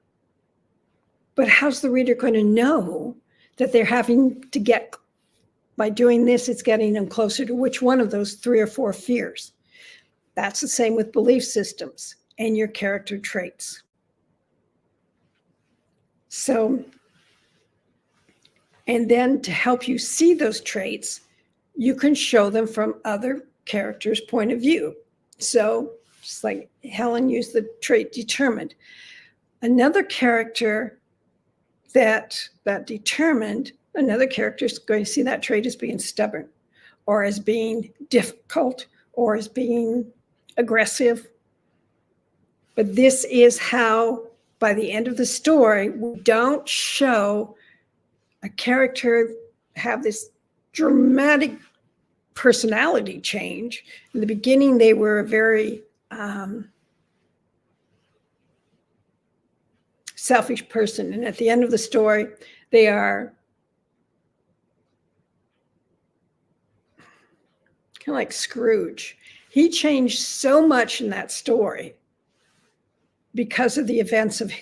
Speaker 1: but how's the reader going to know that they're having to get, by doing this, it's getting them closer to which one of those 3 or 4 fears? That's the same with belief systems and your character traits. So, and then to help you see those traits, you can show them from other characters' point of view. So, just like Helen used the trait determined. Another character that determined, another character is going to see that trait as being stubborn, or as being difficult, or as being aggressive. But this is how, by the end of the story, we don't show a character have this dramatic personality change. In the beginning, they were a very selfish person. And at the end of the story, they are kind of like Scrooge. He changed so much in that story because of the events of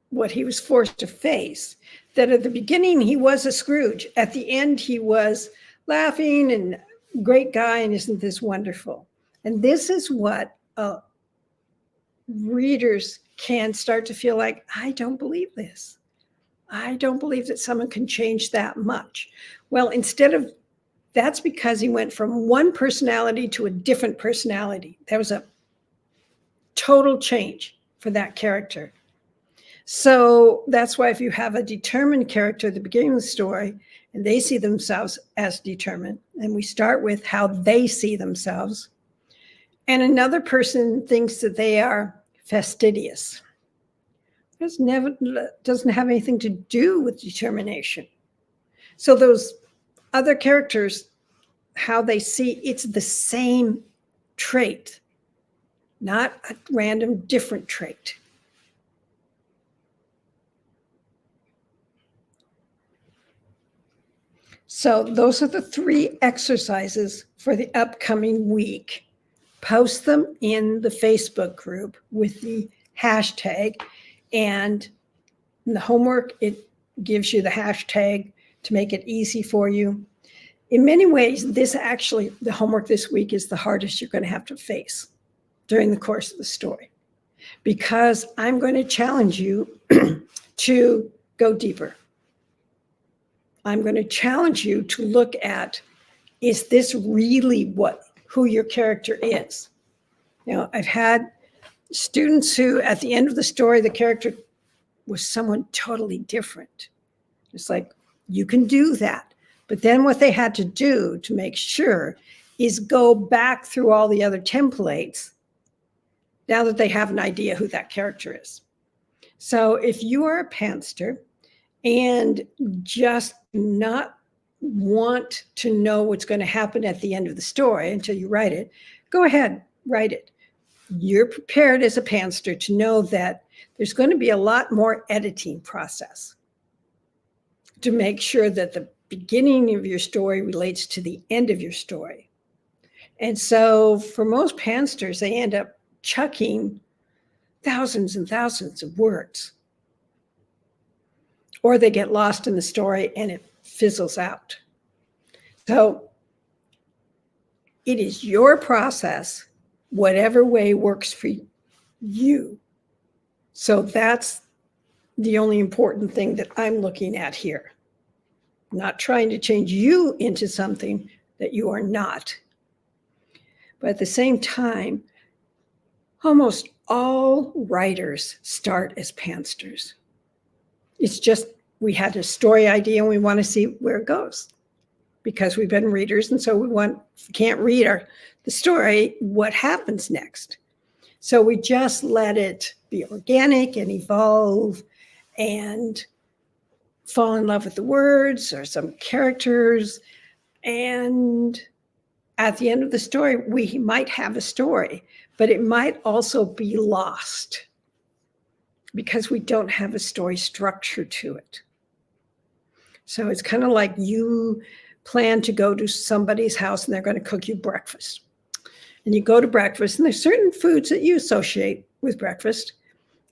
Speaker 1: what he was forced to face, that at the beginning he was a Scrooge. At the end, he was laughing and great guy, and isn't this wonderful? And this is what readers can start to feel like, I don't believe this. I don't believe that someone can change that much. Well, that's because he went from one personality to a different personality. There was a total change for that character. So that's why if you have a determined character at the beginning of the story, and they see themselves as determined, and we start with how they see themselves, and another person thinks that they are fastidious. It doesn't have anything to do with determination. So those other characters, how they see, it's the same trait, not a random different trait. So those are the 3 exercises for the upcoming week. Post them in the Facebook group with the hashtag, and in the homework, it gives you the hashtag to make it easy for you. In many ways, the homework this week is the hardest you're going to have to face during the course of the story, because I'm going to challenge you to go deeper. I'm going to challenge you to look at, is this really who your character is? I've had students who, at the end of the story, the character was someone totally different. It's like, you can do that. But then what they had to do to make sure is go back through all the other templates now that they have an idea who that character is. So if you are a pantser and just not want to know what's going to happen at the end of the story until you write it, go ahead, write it. You're prepared as a pantser to know that there's going to be a lot more editing process to make sure that the beginning of your story relates to the end of your story. And so for most pantsers, they end up chucking thousands and thousands of words, or they get lost in the story and it fizzles out. So it is your process, whatever way works for you. So that's the only important thing that I'm looking at here. Not trying to change you into something that you are not. But at the same time, almost all writers start as pantsers. It's just we had a story idea and we want to see where it goes because we've been readers. And so we can't read the story, what happens next? So we just let it be organic and evolve and fall in love with the words or some characters. And at the end of the story, we might have a story, but it might also be lost because we don't have a story structure to it. So it's kind of like you plan to go to somebody's house and they're going to cook you breakfast. And you go to breakfast and there's certain foods that you associate with breakfast.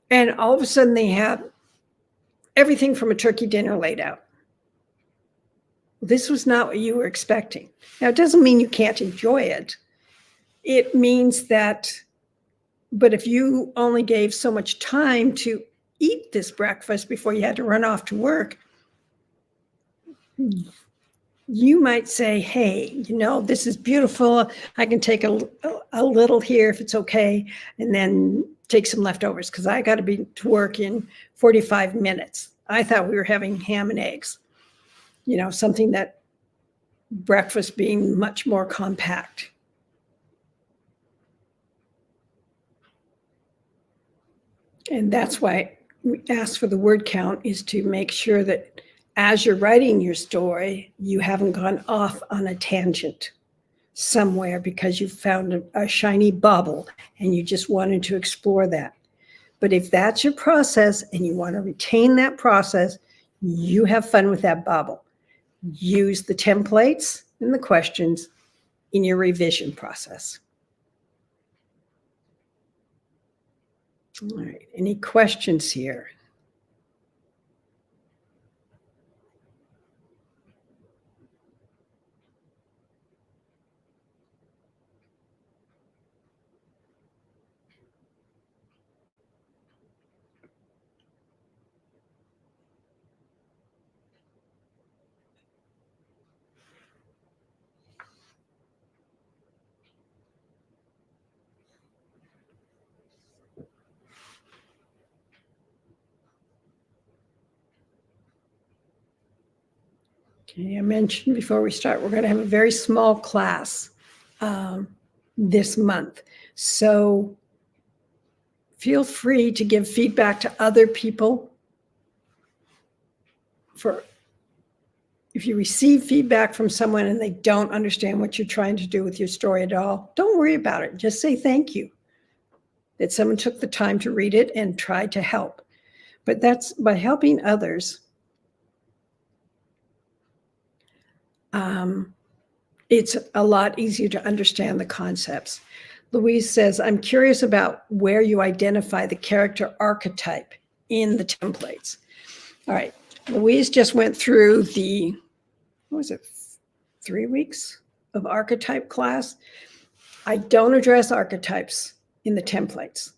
Speaker 1: And all of a sudden they have everything from a turkey dinner laid out. This was not what you were expecting. Now, it doesn't mean you can't enjoy it. It means that, but if you only gave so much time to eat this breakfast before you had to run off to work, you might say, hey, this is beautiful. I can take a little here if it's okay, and then take some leftovers because I got to be to work in 45 minutes. I thought we were having ham and eggs, something that breakfast being much more compact. And that's why we ask for the word count, is to make sure that as you're writing your story, you haven't gone off on a tangent somewhere because you found a shiny bauble and you just wanted to explore that. But if that's your process and you want to retain that process, you have fun with that bauble. Use the templates and the questions in your revision process. All right, any questions here? Okay, I mentioned before we start, we're going to have a very small class this month. So feel free to give feedback to other people. If you receive feedback from someone and they don't understand what you're trying to do with your story at all, don't worry about it. Just say thank you that someone took the time to read it and try to help. But that's by helping others. It's a lot easier to understand the concepts. Louise says, I'm curious about where you identify the character archetype in the templates. All right, Louise just went through the, 3 weeks of archetype class. I don't address archetypes in the templates.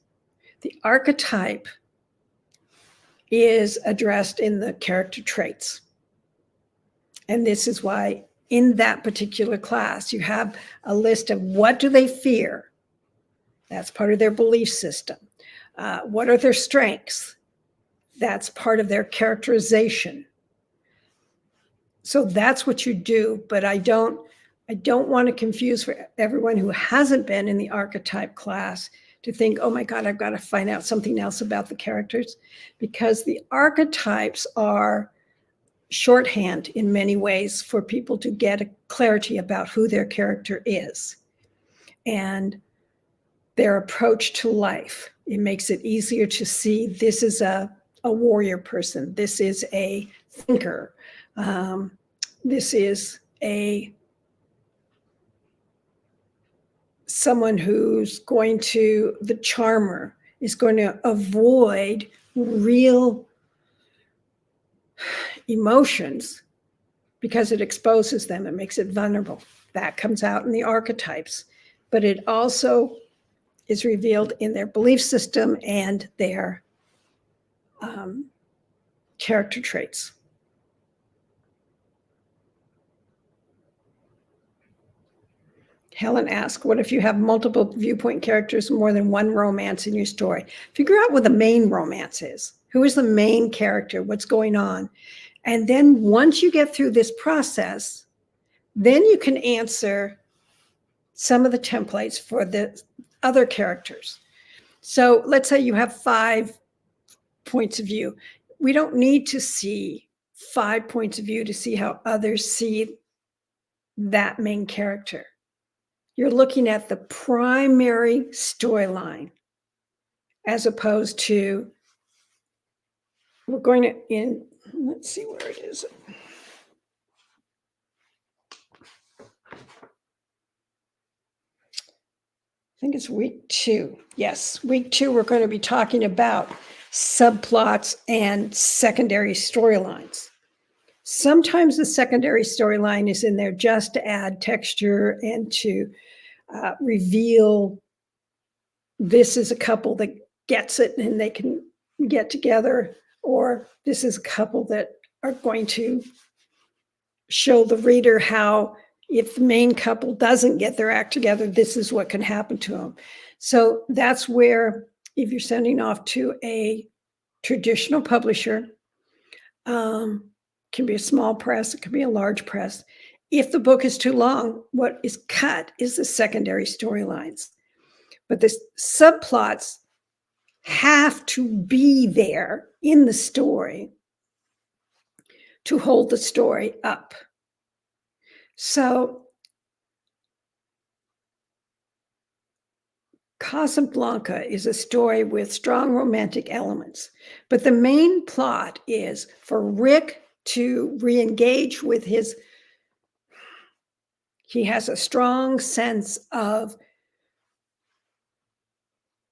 Speaker 1: The archetype is addressed in the character traits. And this is why in that particular class, you have a list of what do they fear. That's part of their belief system. What are their strengths? That's part of their characterization. So that's what you do, but I don't want to confuse for everyone who hasn't been in the archetype class to think, oh my God, I've got to find out something else about the characters, because the archetypes are shorthand in many ways for people to get a clarity about who their character is and their approach to life. It makes it easier to see this is a warrior person. This is a thinker. This is someone who's going to, the charmer is going to avoid real emotions because it exposes them, it makes it vulnerable. That comes out in the archetypes, but it also is revealed in their belief system and their character traits. Helen asked, what if you have multiple viewpoint characters, more than one romance in your story? Figure out what the main romance is. Who is the main character? What's going on? And then once you get through this process, then you can answer some of the templates for the other characters. So let's say you have 5 points of view. We don't need to see 5 points of view to see how others see that main character. You're looking at the primary storyline as opposed to, we're going to, let's see where it is. I think it's week 2. Yes, week 2, we're going to be talking about subplots and secondary storylines. Sometimes the secondary storyline is in there just to add texture and to reveal this is a couple that gets it and they can get together, or this is a couple that are going to show the reader how, if the main couple doesn't get their act together, this is what can happen to them. So that's where, if you're sending off to a traditional publisher, can be a small press, it can be a large press. If the book is too long, what is cut is the secondary storylines. But the subplots have to be there in the story to hold the story up. So Casablanca is a story with strong romantic elements, but the main plot is for Rick to re-engage with he has a strong sense of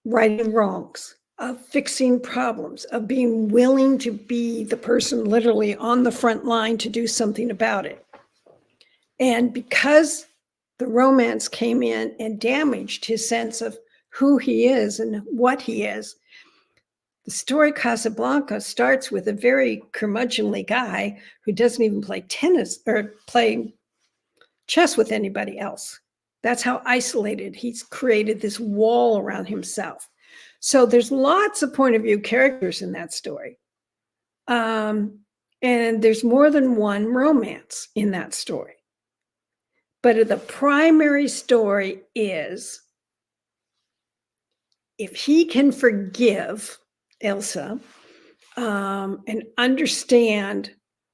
Speaker 1: righting wrongs, of fixing problems, of being willing to be the person literally on the front line to do something about it. And because the romance came in and damaged his sense of who he is and what he is, the story Casablanca starts with a very curmudgeonly guy who doesn't even play tennis or play chess with anybody else. That's how isolated he's created this wall around himself. So there's lots of point of view characters in that story. And there's more than one romance in that story. But the primary story is, if he can forgive Elsa and understand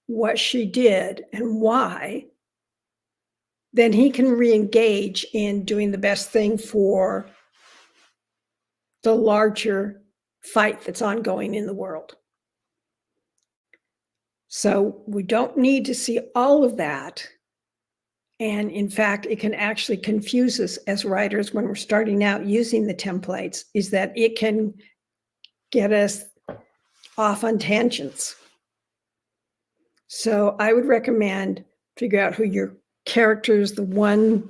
Speaker 1: what she did and why, then he can re-engage in doing the best thing for the larger fight that's ongoing in the world. So we don't need to see all of that. And in fact, it can actually confuse us as writers when we're starting out using the templates, is that it can get us off on tangents. So I would recommend figure out who your characters, the one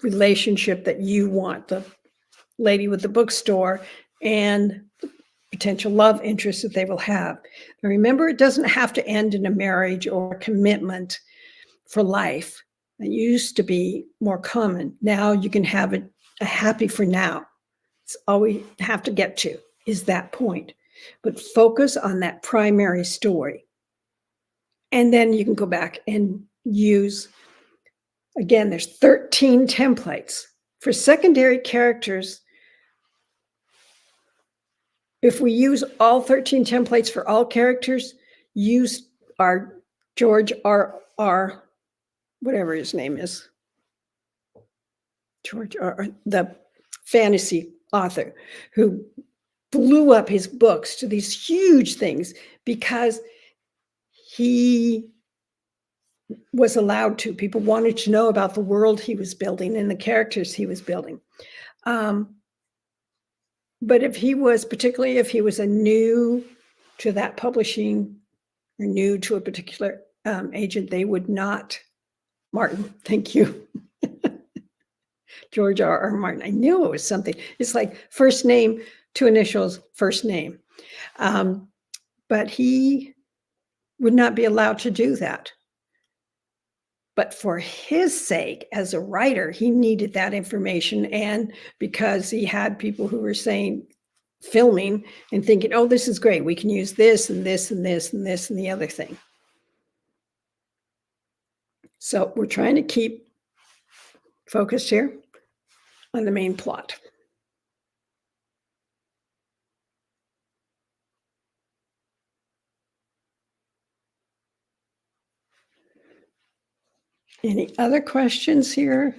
Speaker 1: relationship that you want, the lady with the bookstore and the potential love interest that they will have. Now remember, it doesn't have to end in a marriage or a commitment for life. It used to be more common. Now you can have a happy for now. It's all we have to get to. is that point. But focus on that primary story. And then you can go back and use, again, there's 13 templates. For secondary characters, if we use all 13 templates for all characters, use our George R. whatever his name is. George R. the fantasy author who blew up his books to these huge things because he was allowed to. People wanted to know about the world he was building and the characters he was building. But if he was, particularly if he was a new to that publishing or new to a particular agent, they would not. Martin, thank you. George R. Martin. I knew it was something. It's like first name, two initials, first name. But he would not be allowed to do that. But for his sake, as a writer, he needed that information. And because he had people who were saying, filming and thinking, oh, this is great. We can use this and this and this and this and the other thing. So we're trying to keep focused here on the main plot. Any other questions here?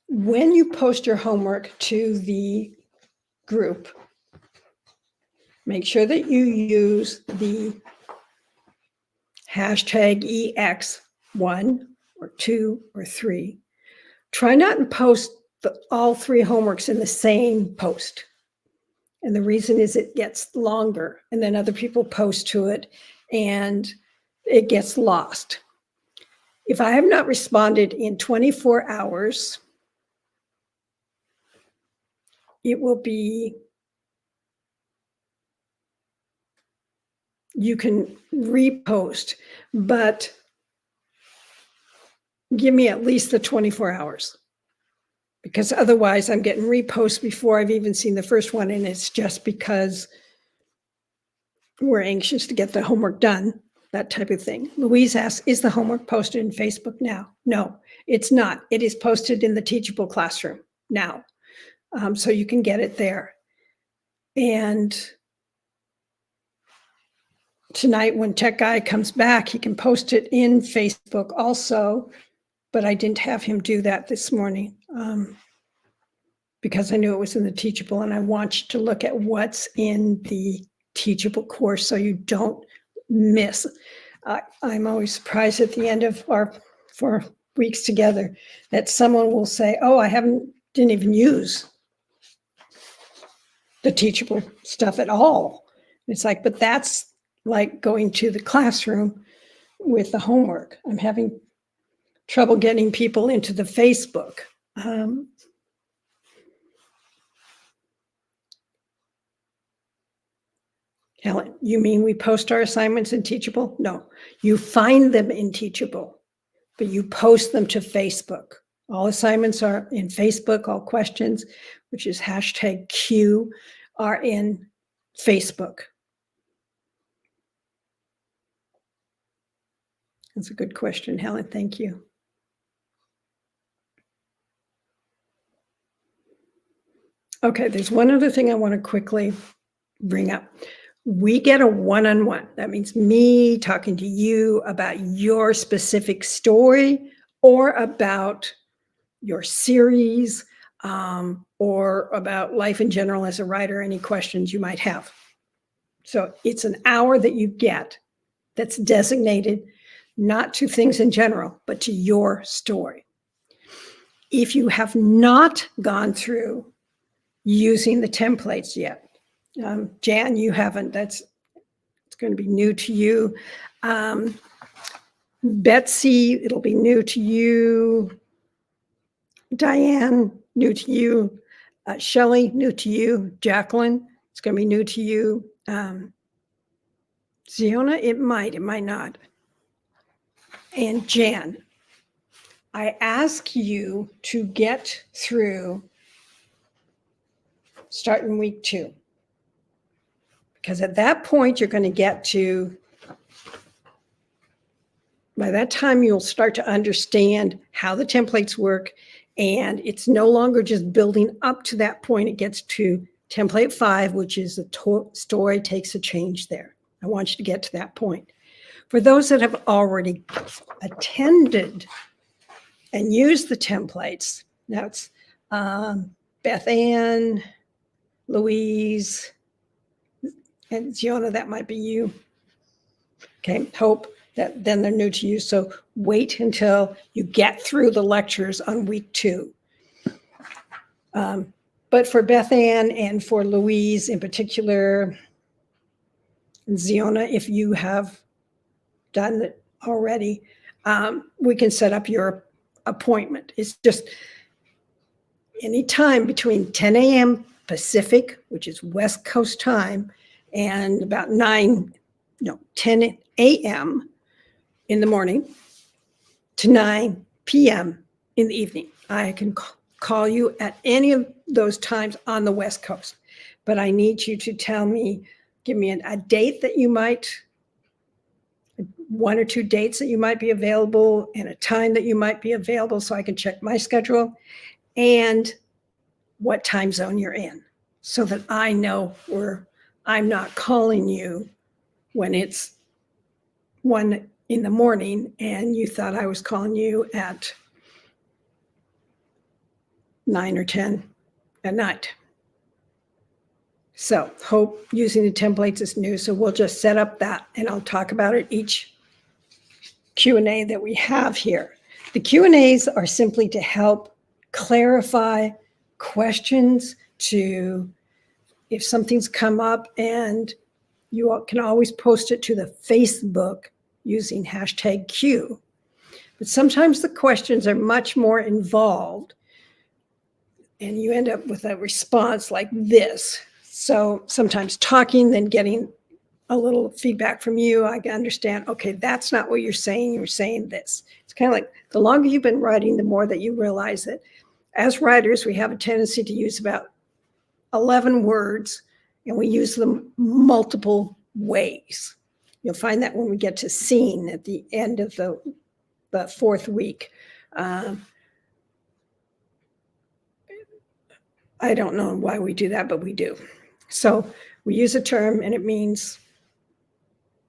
Speaker 1: When you post your homework to the group, make sure that you use the hashtag EX1 or 2 or 3. Try not to post all 3 homeworks in the same post. And the reason is it gets longer and then other people post to it and it gets lost. If I have not responded in 24 hours, it will be, you can repost, but give me at least the 24 hours. Because otherwise I'm getting reposts before I've even seen the first one, and it's just because we're anxious to get the homework done, that type of thing. Louise asks, is the homework posted in Facebook now? No, it's not. It is posted in the Teachable Classroom now. So you can get it there. And tonight when Tech Guy comes back, he can post it in Facebook also, but I didn't have him do that this morning because I knew it was in the Teachable, and I want you to look at what's in the Teachable course so you don't miss. I'm always surprised at the end of our 4 weeks together that someone will say, oh, I didn't even use the Teachable stuff at all. It's like, but that's like going to the classroom with the homework. I'm having trouble getting people into the Facebook. Helen, you mean we post our assignments in Teachable? No, you find them in Teachable, but you post them to Facebook. All assignments are in Facebook, all questions, which is hashtag Q, are in Facebook. That's a good question, Helen. Thank you. Okay, there's one other thing I want to quickly bring up. We get a one-on-one. That means me talking to you about your specific story or about your series or about life in general as a writer, any questions you might have. So it's an hour that you get that's designated not to things in general, but to your story. If you have not gone through using the templates yet, Jan, you haven't, it's going to be new to you. Betsy, it'll be new to you. Diane, new to you. Shelley, new to you. Jacqueline, it's going to be new to you. Ziona, it might not. And Jan, I ask you to get through starting week 2. Because at that point, you're going to get to, by that time, you'll start to understand how the templates work. And it's no longer just building up to that point. It gets to template 5, which is the story takes a change there. I want you to get to that point. For those that have already attended and used the templates, now it's Beth Ann, Louise, and Ziona, that might be you. Okay, Hope, that then they're new to you. So wait until you get through the lectures on week 2. But for Beth Ann and for Louise in particular, and Ziona, if you have done it already, we can set up your appointment. It's just any time between 10 a.m. Pacific, which is West Coast time, and about 10 a.m. in the morning to 9 p.m. in the evening. I can call you at any of those times on the West Coast, but I need you to tell me, give me a date that you might, 1 or 2 dates that you might be available and a time that you might be available so I can check my schedule, and what time zone you're in so that I know where I'm not calling you when it's 1 in the morning and you thought I was calling you at 9 or 10 at night. So Hope using the templates is new. So we'll just set up that and I'll talk about it each Q&A that we have here. The Q&As are simply to help clarify questions, to if something's come up, and you can always post it to the Facebook using #Q. But sometimes the questions are much more involved and you end up with a response like this. So sometimes talking, then getting a little feedback from you, I can understand, okay, that's not what you're saying this. It's kind of like the longer you've been writing, the more that you realize that as writers, we have a tendency to use about 11 words, and we use them multiple ways. You'll find that when we get to scene at the end of the 4th week. I don't know why we do that, but we do. So we use a term and it means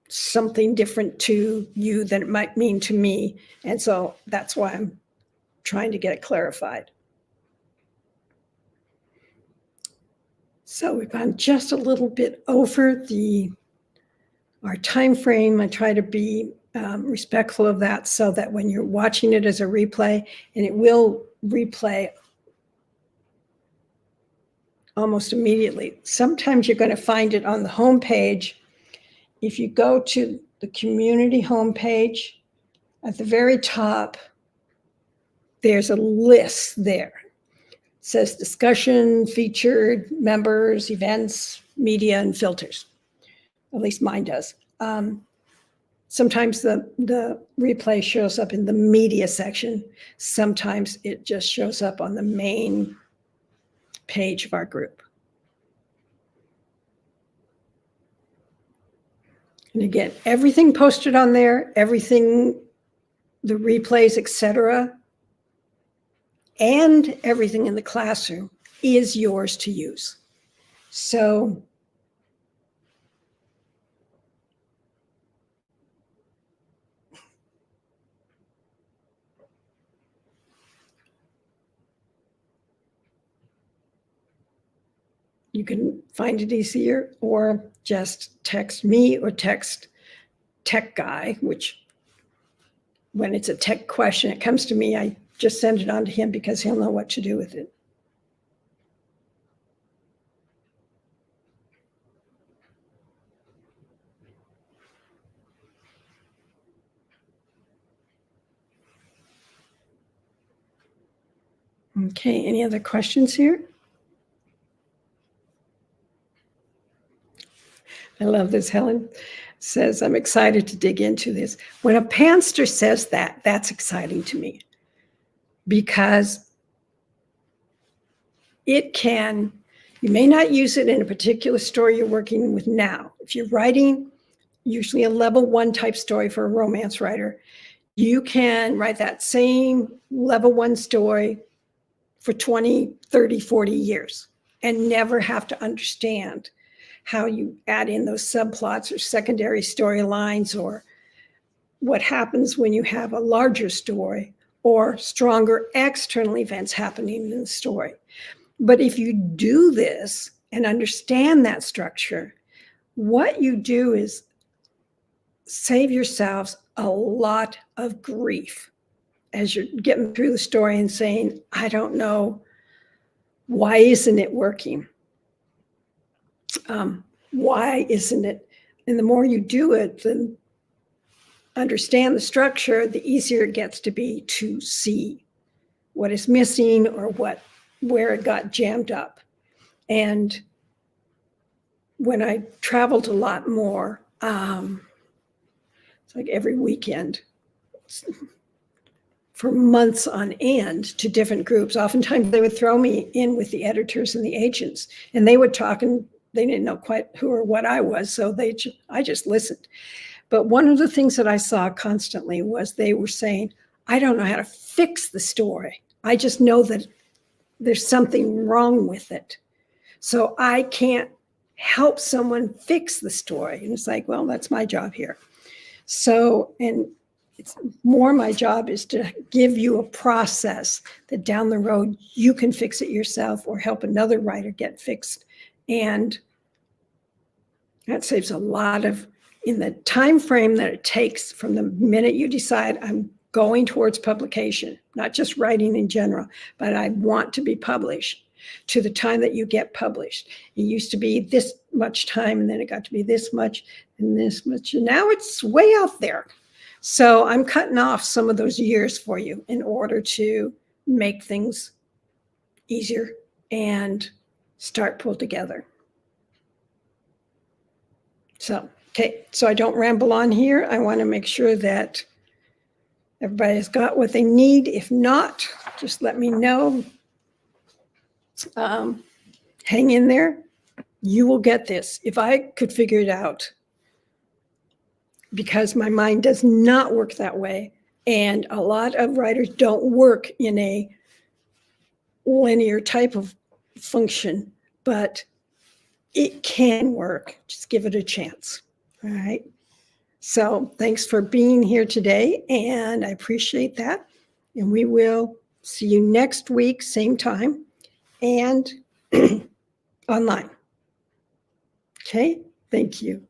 Speaker 1: something different to you than it might mean to me. And so that's why I'm trying to get it clarified. So we've gone just a little bit over our time frame. I try to be respectful of that so that when you're watching it as a replay, and it will replay almost immediately. Sometimes you're going to find it on the home page. If you go to the community homepage, at the very top, there's a list there. It says discussion, featured, members, events, media, and filters. At least mine does. Sometimes the replay shows up in the media section. Sometimes it just shows up on the main page of our group. And again, everything posted on there, everything, the replays, etc., and everything in the classroom is yours to use. So you can find it easier, or just text me or text Tech Guy, which when it's a tech question, it comes to me, I just send it on to him because he'll know what to do with it. Okay, any other questions here? I love this. Helen says, I'm excited to dig into this. When a pantster says that, that's exciting to me. because it can, you may not use it in a particular story you're working with now. If you're writing usually a level 1 type story for a romance writer, you can write that same level 1 story for 20, 30, 40 years and never have to understand how you add in those subplots or secondary storylines, or what happens when you have a larger story or stronger external events happening in the story. But if you do this and understand that structure, what you do is save yourselves a lot of grief as you're getting through the story and saying, I don't know, why isn't it working? Why isn't it? And the more you do it, then understand the structure, the easier it gets to be to see what is missing or where it got jammed up. And when I traveled a lot more, it's like every weekend for months on end to different groups. Oftentimes they would throw me in with the editors and the agents, and they would talk, and they didn't know quite who or what I was, so I just listened. But one of the things that I saw constantly was they were saying, I don't know how to fix the story. I just know that there's something wrong with it. So I can't help someone fix the story. And it's like, well, that's my job here. So, and it's more my job is to give you a process that down the road you can fix it yourself or help another writer get fixed. And that saves a lot of, in the time frame that it takes from the minute you decide I'm going towards publication, not just writing in general, but I want to be published, to the time that you get published. It used to be this much time, and then it got to be this much and this much, and now it's way out there. So I'm cutting off some of those years for you in order to make things easier and start pulled together. So, okay, so I don't ramble on here. I want to make sure that everybody's got what they need. If not, just let me know. Hang in there. You will get this. If I could figure it out, because my mind does not work that way, and a lot of writers don't work in a linear type of function, but it can work. Just give it a chance. All right. So thanks for being here today, and I appreciate that. And we will see you next week, same time, and online. Okay, thank you.